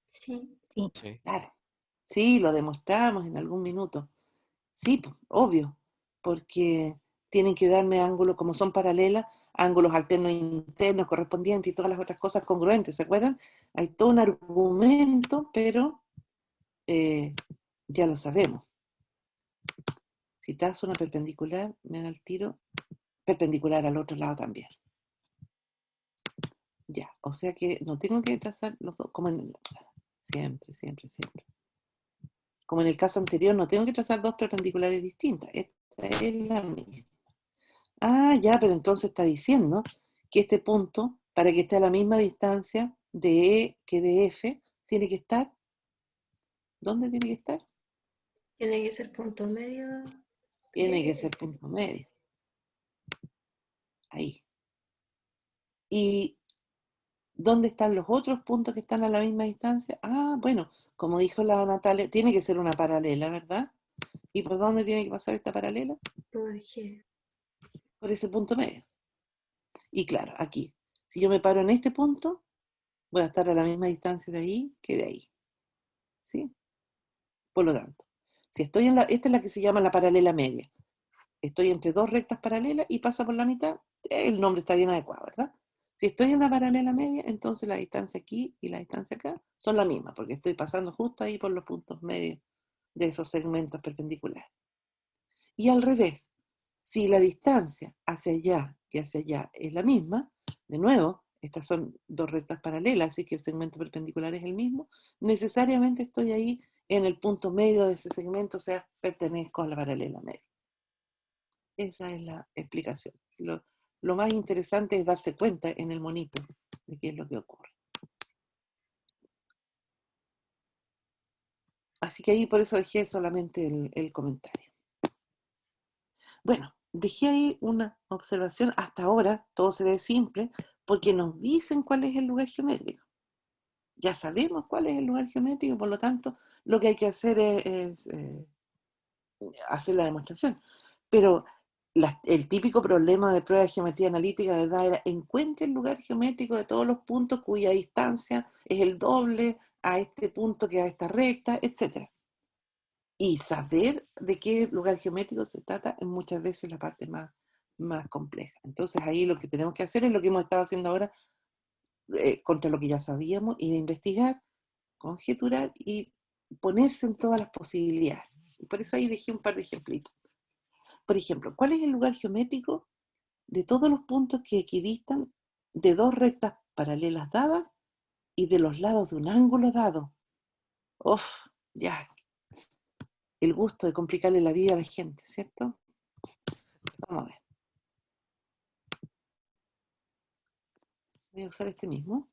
Sí. Sí. Sí. Claro. Sí, lo demostramos en algún minuto. Sí, obvio, porque tienen que darme ángulos, como son paralelas, ángulos alternos e internos correspondientes y todas las otras cosas congruentes, ¿se acuerdan? Hay todo un argumento, pero ya lo sabemos. Si trazo una perpendicular, me da el tiro perpendicular al otro lado también. Ya, o sea que no tengo que trazar los dos, como siempre. Como en el caso anterior, no tengo que trazar dos perpendiculares distintas. Esta es la misma. Ah, ya, pero entonces está diciendo que este punto, para que esté a la misma distancia de E que de F, tiene que estar. ¿Dónde tiene que estar? Tiene que ser punto medio. Tiene que ser punto medio. Ahí. ¿Y dónde están los otros puntos que están a la misma distancia? Ah, bueno, como dijo la Natalia, tiene que ser una paralela, ¿verdad? ¿Y por dónde tiene que pasar esta paralela? ¿Por qué? Por ese punto medio. Y claro, aquí, si yo me paro en este punto, voy a estar a la misma distancia de ahí que de ahí. ¿Sí? Por lo tanto, si estoy esta es la que se llama la paralela media. Estoy entre dos rectas paralelas y pasa por la mitad, el nombre está bien adecuado, ¿verdad? Si estoy en la paralela media, entonces la distancia aquí y la distancia acá son la misma, porque estoy pasando justo ahí por los puntos medios de esos segmentos perpendiculares. Y al revés, si la distancia hacia allá y hacia allá es la misma, de nuevo, estas son dos rectas paralelas, así que el segmento perpendicular es el mismo, necesariamente estoy ahí en el punto medio de ese segmento, o sea, pertenezco a la paralela media. Esa es la explicación. Lo más interesante es darse cuenta en el monito de qué es lo que ocurre. Así que ahí por eso dejé solamente el comentario. Bueno, dejé ahí una observación. Hasta ahora todo se ve simple porque nos dicen cuál es el lugar geométrico. Ya sabemos cuál es el lugar geométrico, por lo tanto, lo que hay que hacer es hacer la demostración. Pero el típico problema de prueba de geometría analítica, ¿verdad? Era encuentre el lugar geométrico de todos los puntos cuya distancia es el doble a este punto que a esta recta, etc. Y saber de qué lugar geométrico se trata es muchas veces la parte más compleja. Entonces ahí lo que tenemos que hacer es lo que hemos estado haciendo ahora, contra lo que ya sabíamos, y de investigar, conjeturar y ponerse en todas las posibilidades. Y por eso ahí dejé un par de ejemplitos. Por ejemplo, ¿cuál es el lugar geométrico de todos los puntos que equidistan de dos rectas paralelas dadas y de los lados de un ángulo dado? Uf, ya. el gusto de complicarle la vida a la gente, ¿cierto? Vamos a ver. Voy a usar este mismo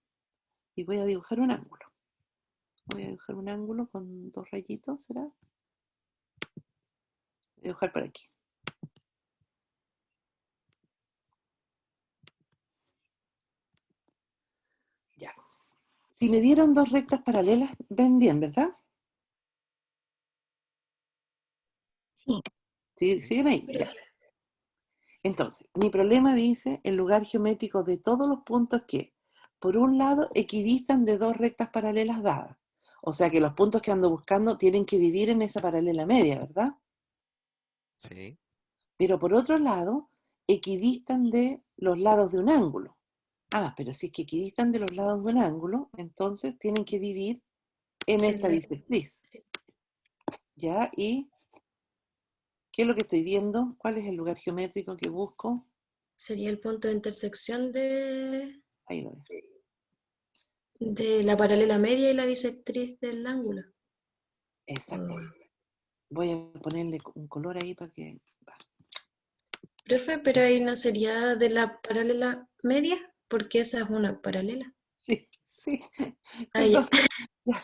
y voy a dibujar un ángulo. Voy a dibujar un ángulo con 2 rayitos, ¿será? Voy a dibujar por aquí. Ya. Si me dieron 2 rectas paralelas, ven bien, ¿verdad? Sí. ¿Siguen ahí? Ya. Entonces, mi problema dice el lugar geométrico de todos los puntos que, por un lado, equidistan de 2 rectas paralelas dadas. O sea que los puntos que ando buscando tienen que vivir en esa paralela media, ¿verdad? Sí. Pero por otro lado, equidistan de los lados de un ángulo. Ah, pero si es que equidistan de los lados de un ángulo, entonces tienen que vivir en esta bisectriz. ¿Ya? ¿Y qué es lo que estoy viendo? ¿Cuál es el lugar geométrico que busco? Sería el punto de intersección de Ahí lo veo. la paralela media y la bisectriz del ángulo. Exacto. Voy a ponerle un color ahí para que... Profe, pero ahí no sería de la paralela media, porque esa es una paralela. Sí, sí. Ah, ya. Perdón.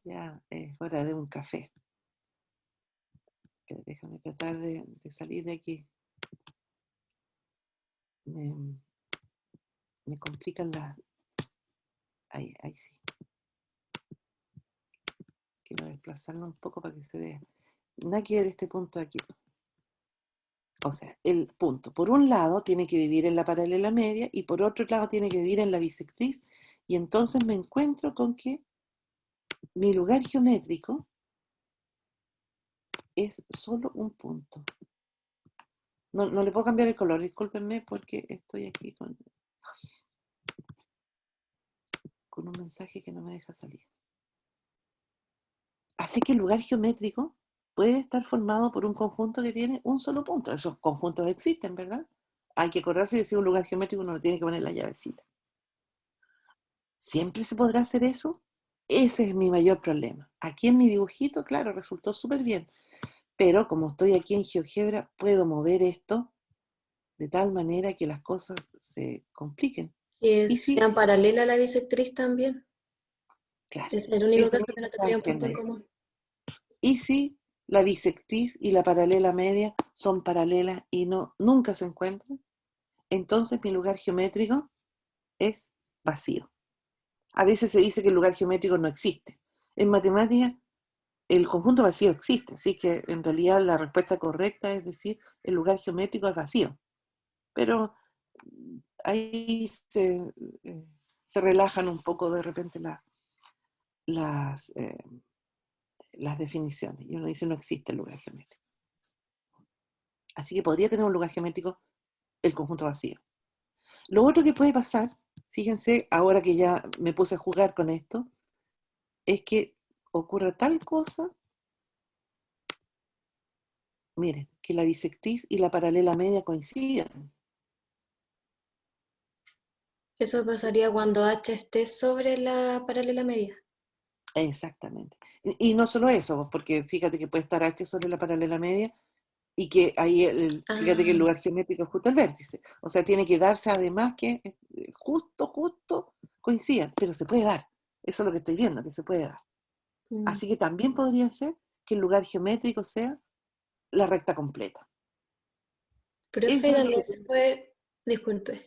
Ya es hora de un café. Pero déjame tratar de salir de aquí. Me complican las... Ahí sí. Quiero desplazarlo un poco para que se vea. Nada que ver este punto aquí. O sea, el punto, por un lado, tiene que vivir en la paralela media y por otro lado tiene que vivir en la bisectriz. Y entonces me encuentro con que mi lugar geométrico es solo un punto. No le puedo cambiar el color, discúlpenme porque estoy aquí con un mensaje que no me deja salir. Así que el lugar geométrico puede estar formado por un conjunto que tiene un solo punto. Esos conjuntos existen, ¿verdad? Hay que acordarse de si es un lugar geométrico uno le tiene que poner la llavecita. ¿Siempre se podrá hacer eso? Ese es mi mayor problema. Aquí en mi dibujito, claro, resultó súper bien. Pero como estoy aquí en GeoGebra, puedo mover esto de tal manera que las cosas se compliquen. Que Y sí, sean paralela a la bisectriz también. claro. Es el único Eso caso es que lo no que estaba tendría un punto diciendo en yo. común. Y si la bisectriz y la paralela media son paralelas y nunca se encuentran, entonces mi lugar geométrico es vacío. A veces se dice que el lugar geométrico no existe. En matemática, el conjunto vacío existe, así que en realidad la respuesta correcta es decir, el lugar geométrico es vacío. Pero ahí se relajan un poco de repente las definiciones. Y uno dice, no existe el lugar geométrico. Así que podría tener un lugar geométrico el conjunto vacío. Lo otro que puede pasar, fíjense, ahora que ya me puse a jugar con esto, es que ocurra tal cosa, miren, que la bisectriz y la paralela media coincidan. Eso pasaría cuando H esté sobre la paralela media. Exactamente. Y no solo eso, porque fíjate que puede estar H sobre la paralela media y que ahí, fíjate que el lugar geométrico es justo el vértice. O sea, tiene que darse además que justo coincidan, pero se puede dar. Eso es lo que estoy viendo, que se puede dar. Así que también podría ser que el lugar geométrico sea la recta completa. Profe, Eso es lo también que... se puede, disculpe,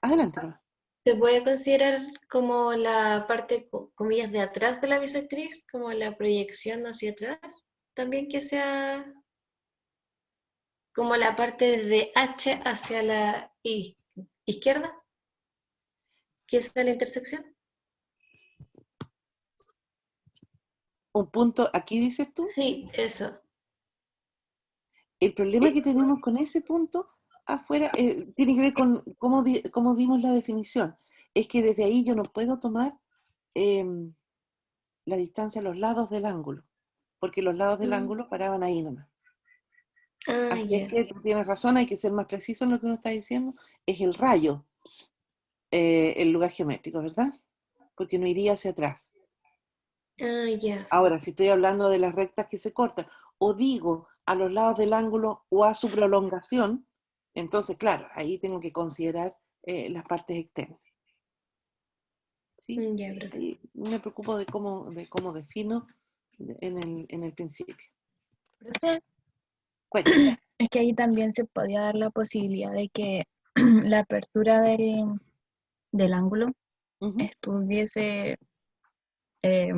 Adelante, Pablo. se puede considerar como la parte, comillas, de atrás de la bisectriz, como la proyección hacia atrás, también que sea como la parte de H hacia la izquierda, que es la intersección. Un punto, aquí dices tú, Sí, eso. el problema que tenemos con ese punto afuera tiene que ver con cómo dimos la definición. Es que desde ahí yo no puedo tomar la distancia a los lados del ángulo, porque los lados del ángulo paraban ahí nomás. Ah, Así es ya. que tú tienes razón, hay que ser más preciso en lo que uno está diciendo, es el rayo, el lugar geométrico, ¿verdad? Porque no iría hacia atrás. Ah, ya. Ahora, si estoy hablando de las rectas que se cortan, o digo a los lados del ángulo o a su prolongación, entonces, claro, ahí tengo que considerar las partes externas. ¿Sí? Ya, perfecto. Ahí me preocupo de cómo defino en el principio. Profe, Cuéntame. es que ahí también se podía dar la posibilidad de que la apertura del ángulo Ujú. estuviese eh,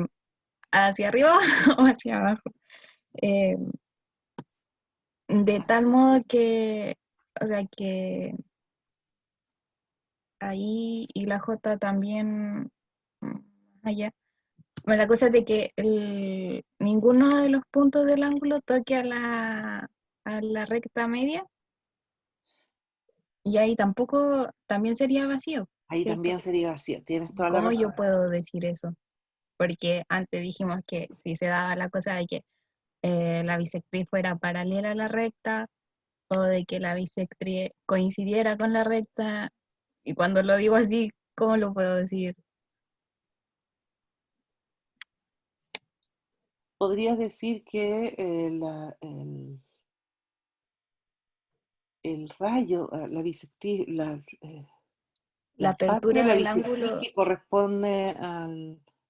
hacia arriba o hacia abajo. Eh, de tal modo que, o sea, que ahí y la J también allá. Bueno, la cosa es de que ninguno de los puntos del ángulo toque a la recta media y ahí tampoco, también sería vacío, Ahí ¿cierto? también sería vacío, tienes ¿Y toda la cómo yo razón. puedo decir eso? Porque antes dijimos que si se daba la cosa de que la bisectriz fuera paralela a la recta o de que la bisectriz coincidiera con la recta, y cuando lo digo así, ¿cómo lo puedo decir? Podrías decir que el rayo, la bisectriz, La la parte de apertura la del bisectriz ángulo, que corresponde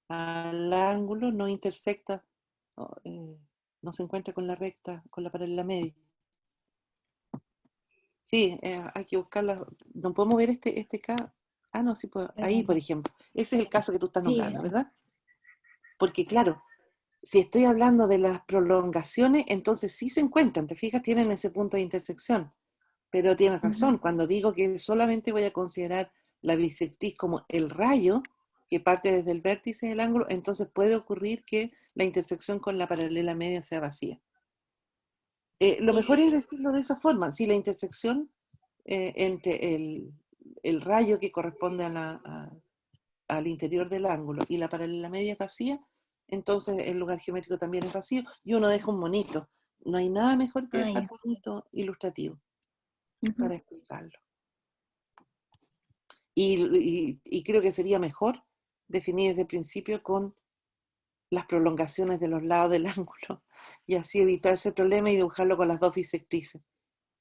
al ángulo no intersecta, o, no se encuentra con la recta, con la paralela media. Sí, hay que buscarla. No podemos ver este K. Ah, no, sí puedo. Ahí, por ejemplo. Ese es el caso que tú estás sí, nombrando, ¿verdad? Porque, claro, si estoy hablando de las prolongaciones, entonces sí se encuentran, ¿te fijas? Tienen ese punto de intersección. Pero tienes ujú, razón, cuando digo que solamente voy a considerar la bisectriz como el rayo que parte desde el vértice del ángulo, entonces puede ocurrir que la intersección con la paralela media sea vacía. Lo Y mejor es s- decirlo de esa forma, si la intersección entre el rayo que corresponde al interior del ángulo y la paralela media es vacía, entonces el lugar geométrico también es vacío y uno deja un monito. No hay nada mejor que ah, dejar ya, monito ilustrativo ujú, para explicarlo. Y creo que sería mejor definir desde el principio con las prolongaciones de los lados del ángulo y así evitar ese problema y dibujarlo con las dos bisectrices.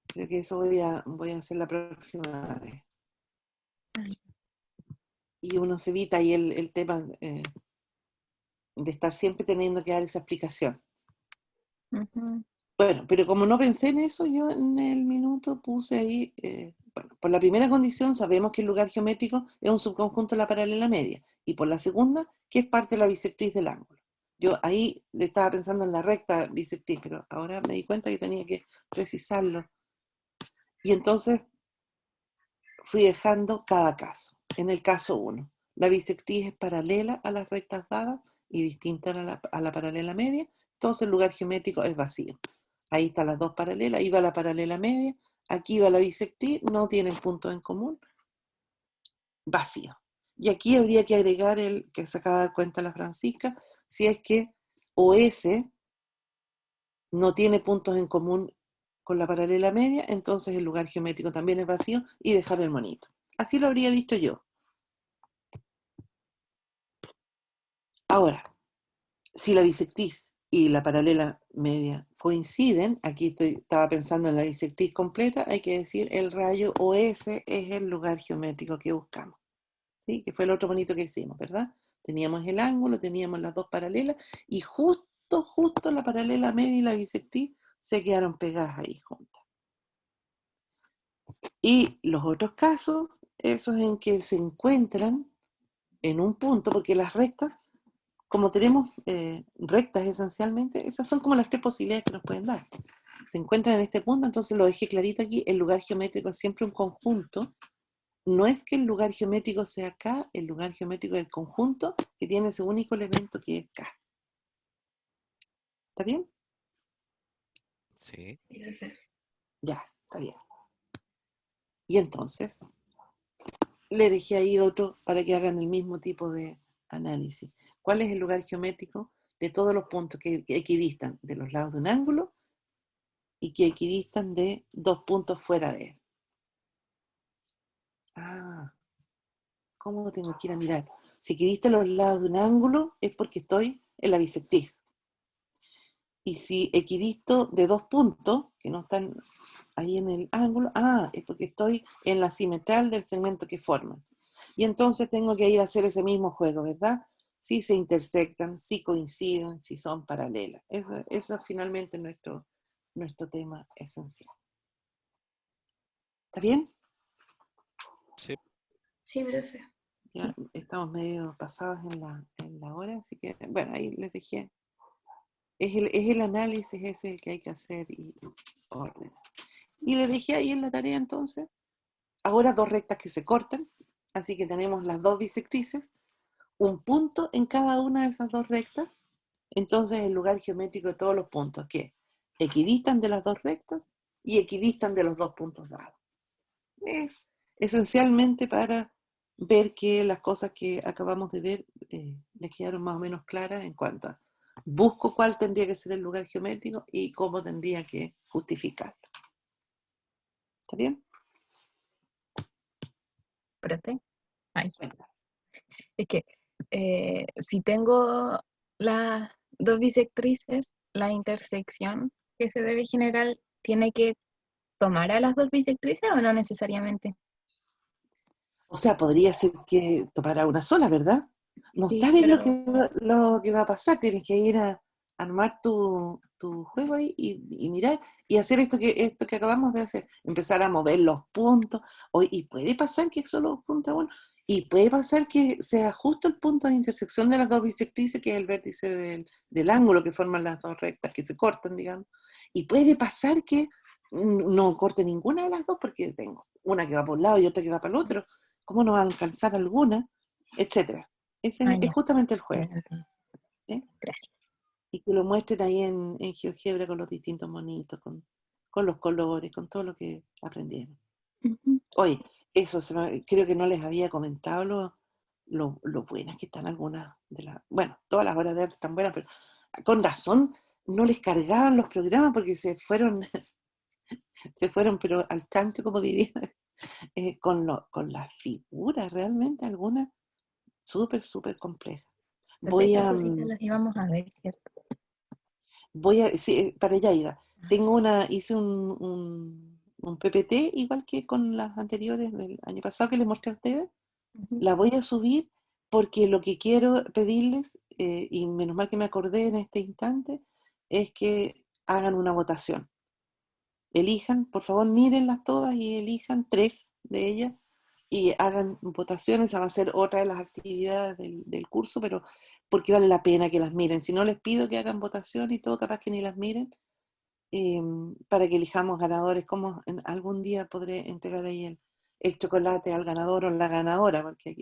Creo que eso voy a hacer la próxima vez. ah, ya, Y uno se evita ahí el tema de estar siempre teniendo que dar esa explicación. ujú, Bueno, pero como no pensé en eso, yo en el minuto puse ahí, bueno, por la primera condición sabemos que el lugar geométrico es un subconjunto de la paralela media, y por la segunda, que es parte de la bisectriz del ángulo. Yo ahí le estaba pensando en la recta bisectriz, pero ahora me di cuenta que tenía que precisarlo. Y entonces fui dejando cada caso. En el caso 1, la bisectriz es paralela a las rectas dadas y distinta a la paralela media, entonces el lugar geométrico es vacío. Ahí están las dos paralelas, ahí va la paralela media, aquí va la bisectriz, no tienen puntos en común, vacío. Y aquí habría que agregar el que se acaba de dar cuenta la Francisca, si es que OS no tiene puntos en común con la paralela media, entonces el lugar geométrico también es vacío y dejar el monito. Así lo habría dicho yo. Ahora, si la bisectriz y la paralela media coinciden, aquí estaba pensando en la bisectriz completa, hay que decir el rayo OS es el lugar geométrico que buscamos, ¿sí? Que fue el otro bonito que hicimos, ¿verdad? Teníamos el ángulo, teníamos las dos paralelas y justo la paralela media y la bisectriz se quedaron pegadas ahí juntas. Y los otros casos, esos en que se encuentran en un punto, porque las rectas como tenemos rectas esencialmente, esas son como las tres posibilidades que nos pueden dar. Se encuentran en este punto, entonces lo dejé clarito aquí, el lugar geométrico es siempre un conjunto. No es que el lugar geométrico sea K, el lugar geométrico es el conjunto que tiene ese único elemento que es K. ¿Está bien? Sí. Ya, está bien. Y entonces, le dejé ahí otro para que hagan el mismo tipo de análisis. ¿Cuál es el lugar geométrico de todos los puntos que equidistan de los lados de un ángulo y que equidistan de dos puntos fuera de él? Ah, ¿cómo tengo que ir a mirar? Si equidistan los lados de un ángulo es porque estoy en la bisectriz. Y si equidisto de 2 puntos, que no están ahí en el ángulo, es porque estoy en la simetral del segmento que forman. Y entonces tengo que ir a hacer ese mismo juego, ¿verdad? Si se intersectan, si coinciden, si son paralelas. Eso finalmente es nuestro tema esencial. ¿Está bien? Sí. Sí, profe. Ya estamos medio pasados en la hora, así que, bueno, ahí les dejé. Es el análisis ese el que hay que hacer y ordenar. Y les dejé ahí en la tarea entonces, ahora 2 rectas que se cortan, así que tenemos las 2 bisectrices, un punto en cada una de esas 2 rectas, entonces el lugar geométrico de todos los puntos, que equidistan de las 2 rectas y equidistan de los 2 puntos dados. Esencialmente para ver que las cosas que acabamos de ver les quedaron más o menos claras en cuanto a busco cuál tendría que ser el lugar geométrico y cómo tendría que justificarlo. ¿Está bien? Espérate. Ay, Bueno, es que si tengo las dos bisectrices, la intersección que se debe generar tiene que tomar a las dos bisectrices o no necesariamente. o sea, podría ser que tomara una sola, ¿verdad? No Sí, sabes pero lo que va a pasar, tienes que ir a armar tu juego ahí y mirar y hacer esto que acabamos de hacer, empezar a mover los puntos, y puede pasar que solo punta uno, y puede pasar que sea justo el punto de intersección de las dos bisectrices, que es el vértice del ángulo que forman las 2 rectas que se cortan, digamos, y puede pasar que no corte ninguna de las 2 porque tengo una que va por un lado y otra que va para el otro, ¿cómo no va a alcanzar alguna? Etcétera. Ese es ya, justamente el ya juego, entendí. ¿sí? Gracias. Y que lo muestren ahí en GeoGebra con los distintos monitos, con los colores, con todo lo que aprendieron. Ujú. Oye, eso creo que no les había comentado lo buenas que están algunas de las... Bueno, todas las horas de arte están buenas, pero con razón no les cargaban los programas porque se fueron pero al chancho, como diría, con las figuras, realmente algunas súper, súper complejas. Desde Voy esta a, cosita las íbamos a ver, ¿cierto? sí, para allá iba. Hice un PPT, igual que con las anteriores del año pasado que les mostré a ustedes. Ujú. La voy a subir porque lo que quiero pedirles, y menos mal que me acordé en este instante, es que hagan una votación. Elijan, por favor, mírenlas todas y elijan 3 de ellas y hagan votaciones. Esa va a ser otra de las actividades del curso, pero porque vale la pena que las miren. Si no, les pido que hagan votación y todo, capaz que ni las miren, para que elijamos ganadores. Como algún día podré entregar ahí el chocolate al ganador o la ganadora, porque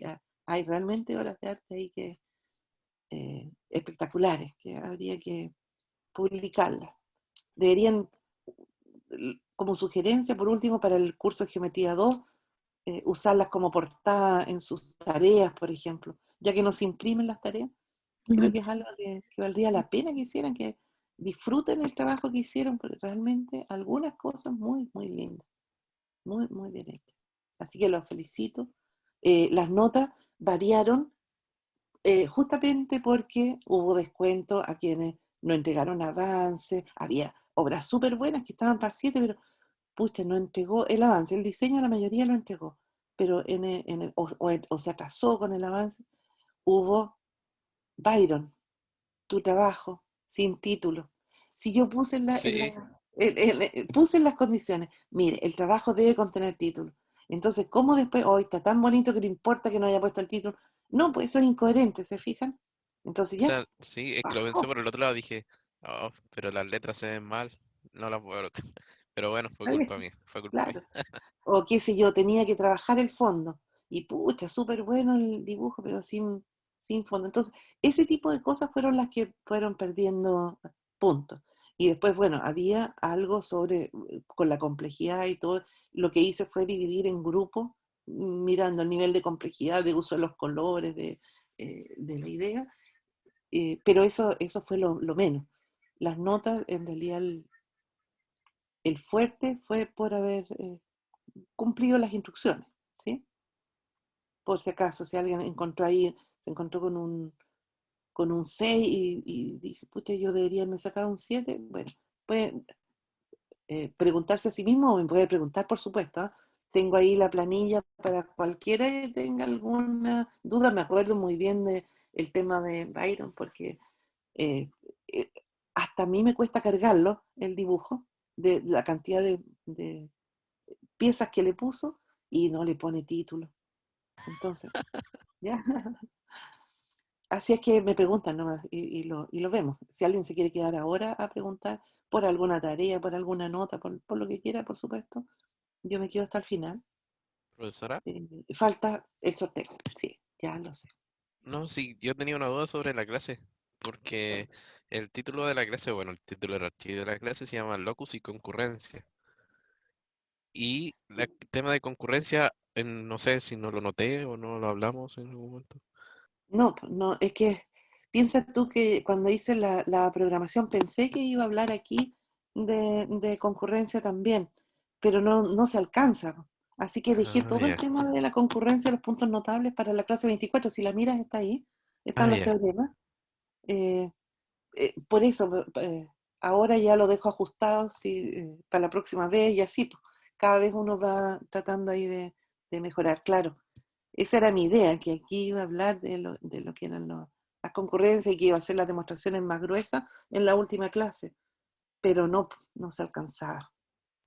hay realmente obras de arte ahí que espectaculares, que habría que publicarlas. Deberían, como sugerencia, por último, para el curso de Geometría 2, usarlas como portada en sus tareas, por ejemplo, ya que no se imprimen las tareas. Creo Ujú. que es algo que valdría la pena que hicieran, que disfruten el trabajo que hicieron, porque realmente algunas cosas muy, muy lindas, muy, muy bien hechas. Así que los felicito. Las notas variaron justamente porque hubo descuento a quienes no entregaron avance, había obras súper buenas que estaban para 7, pero pucha, no entregó el avance, el diseño la mayoría lo entregó, pero o se atrasó con el avance. Hubo Byron, tu trabajo, sin título. Si yo puse Sí. puse en las condiciones, mire, el trabajo debe contener título. Entonces, ¿cómo después, hoy está tan bonito que no importa que no haya puesto el título? No, pues eso es incoherente, ¿se fijan? Entonces O ya, sea, sí, es que lo pensé bajó. por el otro lado, dije, oh, pero las letras se ven mal, no las puedo. Pero bueno, fue Está bien, culpa mía, fue culpa mía. claro. O qué sé yo, tenía que trabajar el fondo. Y pucha, súper bueno el dibujo, pero sin fondo. Entonces, ese tipo de cosas fueron las que fueron perdiendo puntos. Y después, bueno, había algo con la complejidad y todo. Lo que hice fue dividir en grupos, mirando el nivel de complejidad, de uso de los colores, de la idea. Pero eso fue lo menos. Las notas, en realidad, el fuerte fue por haber cumplido las instrucciones, ¿sí? Por si acaso, si alguien se encontró con con un 6 y dice, pucha, yo debería haberme sacado un 7. Bueno, puede preguntarse a sí mismo o me puede preguntar, por supuesto. ¿Ah? Tengo ahí la planilla para cualquiera que tenga alguna duda. Me acuerdo muy bien del tema de Byron porque eh, eh, hasta a mí me cuesta cargarlo, el dibujo, de la cantidad de piezas que le puso y no le pone título. Entonces, ya. Así es que me preguntan nomás y lo vemos. Si alguien se quiere quedar ahora a preguntar por alguna tarea, por alguna nota, por lo que quiera, por supuesto, yo me quedo hasta el final. Profesora, Falta el sorteo, sí, ya lo sé. no, sí, yo tenía una duda sobre la clase, porque el título de la clase, bueno, el título del archivo de la clase se llama Locus y concurrencia. Y el tema de concurrencia, no sé si no lo noté o no lo hablamos en algún momento. No, no, es que piensa tú que cuando hice la programación pensé que iba a hablar aquí de concurrencia también, pero no se alcanza. Así que dejé Ah, todo el ya. tema de la concurrencia, los puntos notables para la clase 24. Si la miras está ahí, están Ah, los ya. teoremas. Eh, por eso, ahora ya lo dejo ajustado sí, para la próxima vez y así, pues, cada vez uno va tratando ahí de mejorar. Claro, esa era mi idea, que aquí iba a hablar de lo que eran las concurrencias y que iba a hacer las demostraciones más gruesas en la última clase, pero no se alcanzaba.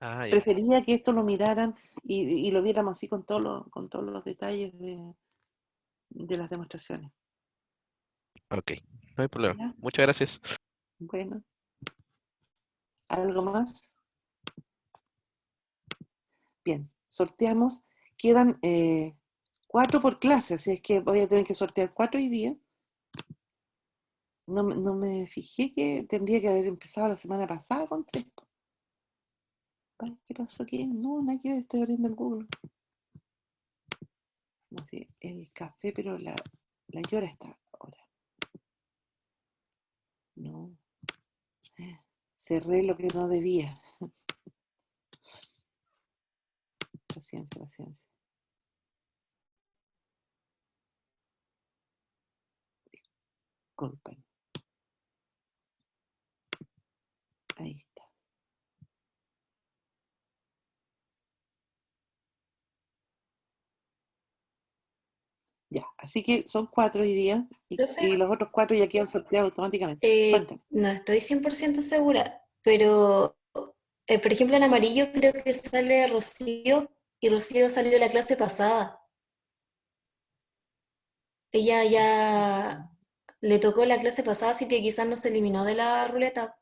Ah, ya. Prefería que esto lo miraran y lo viéramos así con todos los detalles de las demostraciones. Ok, no hay problema. ¿Ya? Muchas gracias. Bueno, ¿algo más? Bien, sorteamos. Quedan 4 por clase, así es que voy a tener que sortear 4 hoy día. No me fijé que tendría que haber empezado la semana pasada con 3. Ay, ¿qué pasó aquí? No, nada que ver, estoy abriendo el Google. No sé, el café, pero la llora está ahora. No, cerré lo que no debía. Paciencia, paciencia. Disculpen. Ahí está. Ya, así que son 4 hoy día Profe, y los otros 4 ya quedan sorteados automáticamente. Cuéntame. no estoy 100% segura, pero por ejemplo en amarillo creo que sale Rocío y Rocío salió la clase pasada. Ella ya le tocó la clase pasada, así que quizás no se eliminó de la ruleta.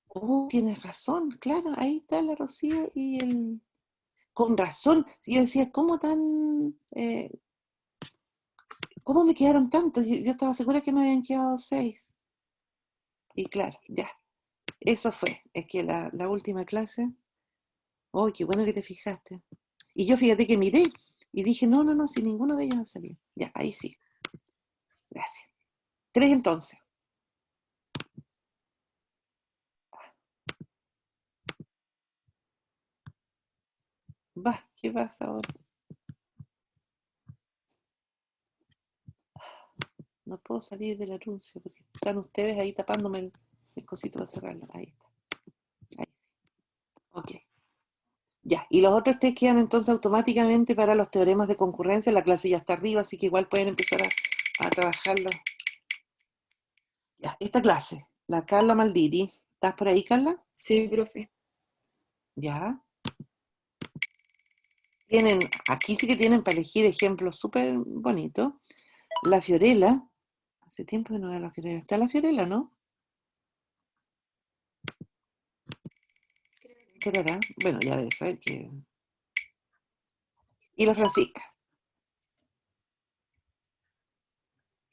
Oh, tienes razón, claro, ahí está la Rocío y el... Con razón, si yo decía, ¿cómo me quedaron tantos? Yo estaba segura que me habían quedado 6. Y claro, ya, eso fue, es que la última clase, oh, qué bueno que te fijaste. Y yo fíjate que miré y dije, no, si ninguno de ellos ha salido. Ya, ahí sí, gracias. 3 entonces. Va, ¿qué pasa ahora? No puedo salir del anuncio porque están ustedes ahí tapándome el cosito para cerrarlo. Ahí está. Ahí sí. Ok. Ya. Y los otros 3 quedan entonces automáticamente para los teoremas de concurrencia. La clase ya está arriba, así que igual pueden empezar a trabajarlo. Ya. Esta clase, la Carla Maldiri. ¿Estás por ahí, Carla? Sí, profe. Ya. Aquí sí que tienen para elegir ejemplos súper bonitos. La Fiorella. Hace tiempo que no veo la Fiorella. ¿Está la Fiorella, no? Tarará. Bueno, ya debe saber que... Y la Francisca.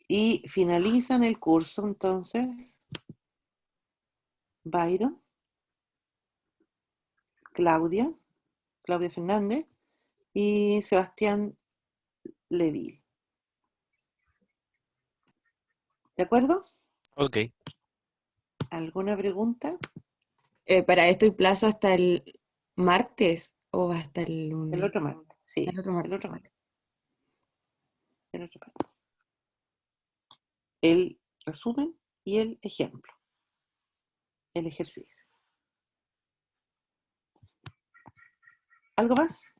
Y finalizan el curso entonces Byron, Claudia Fernández y Sebastián Leville. ¿De acuerdo? Ok. ¿Alguna pregunta? Para esto hay plazo hasta el martes o hasta el El lunes. otro martes, sí, El otro el martes, otro vale. martes, el otro martes. el resumen y el ejemplo, el ejercicio. ¿Algo más?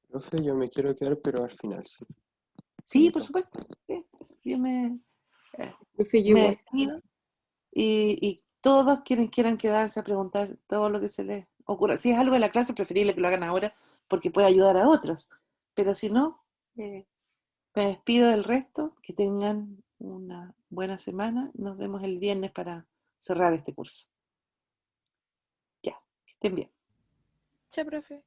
Profe, yo me quiero quedar, pero al final, sí. Sí, por Solito. supuesto. Sí. Yo me Profe, yo igual. despido y todos quienes quieran quedarse a preguntar todo lo que se les ocurra. Si es algo de la clase, preferible que lo hagan ahora porque puede ayudar a otros. Pero si no, me despido del resto. Que tengan una buena semana. Nos vemos el viernes para cerrar este curso. Ya, que estén bien. Chao, profe.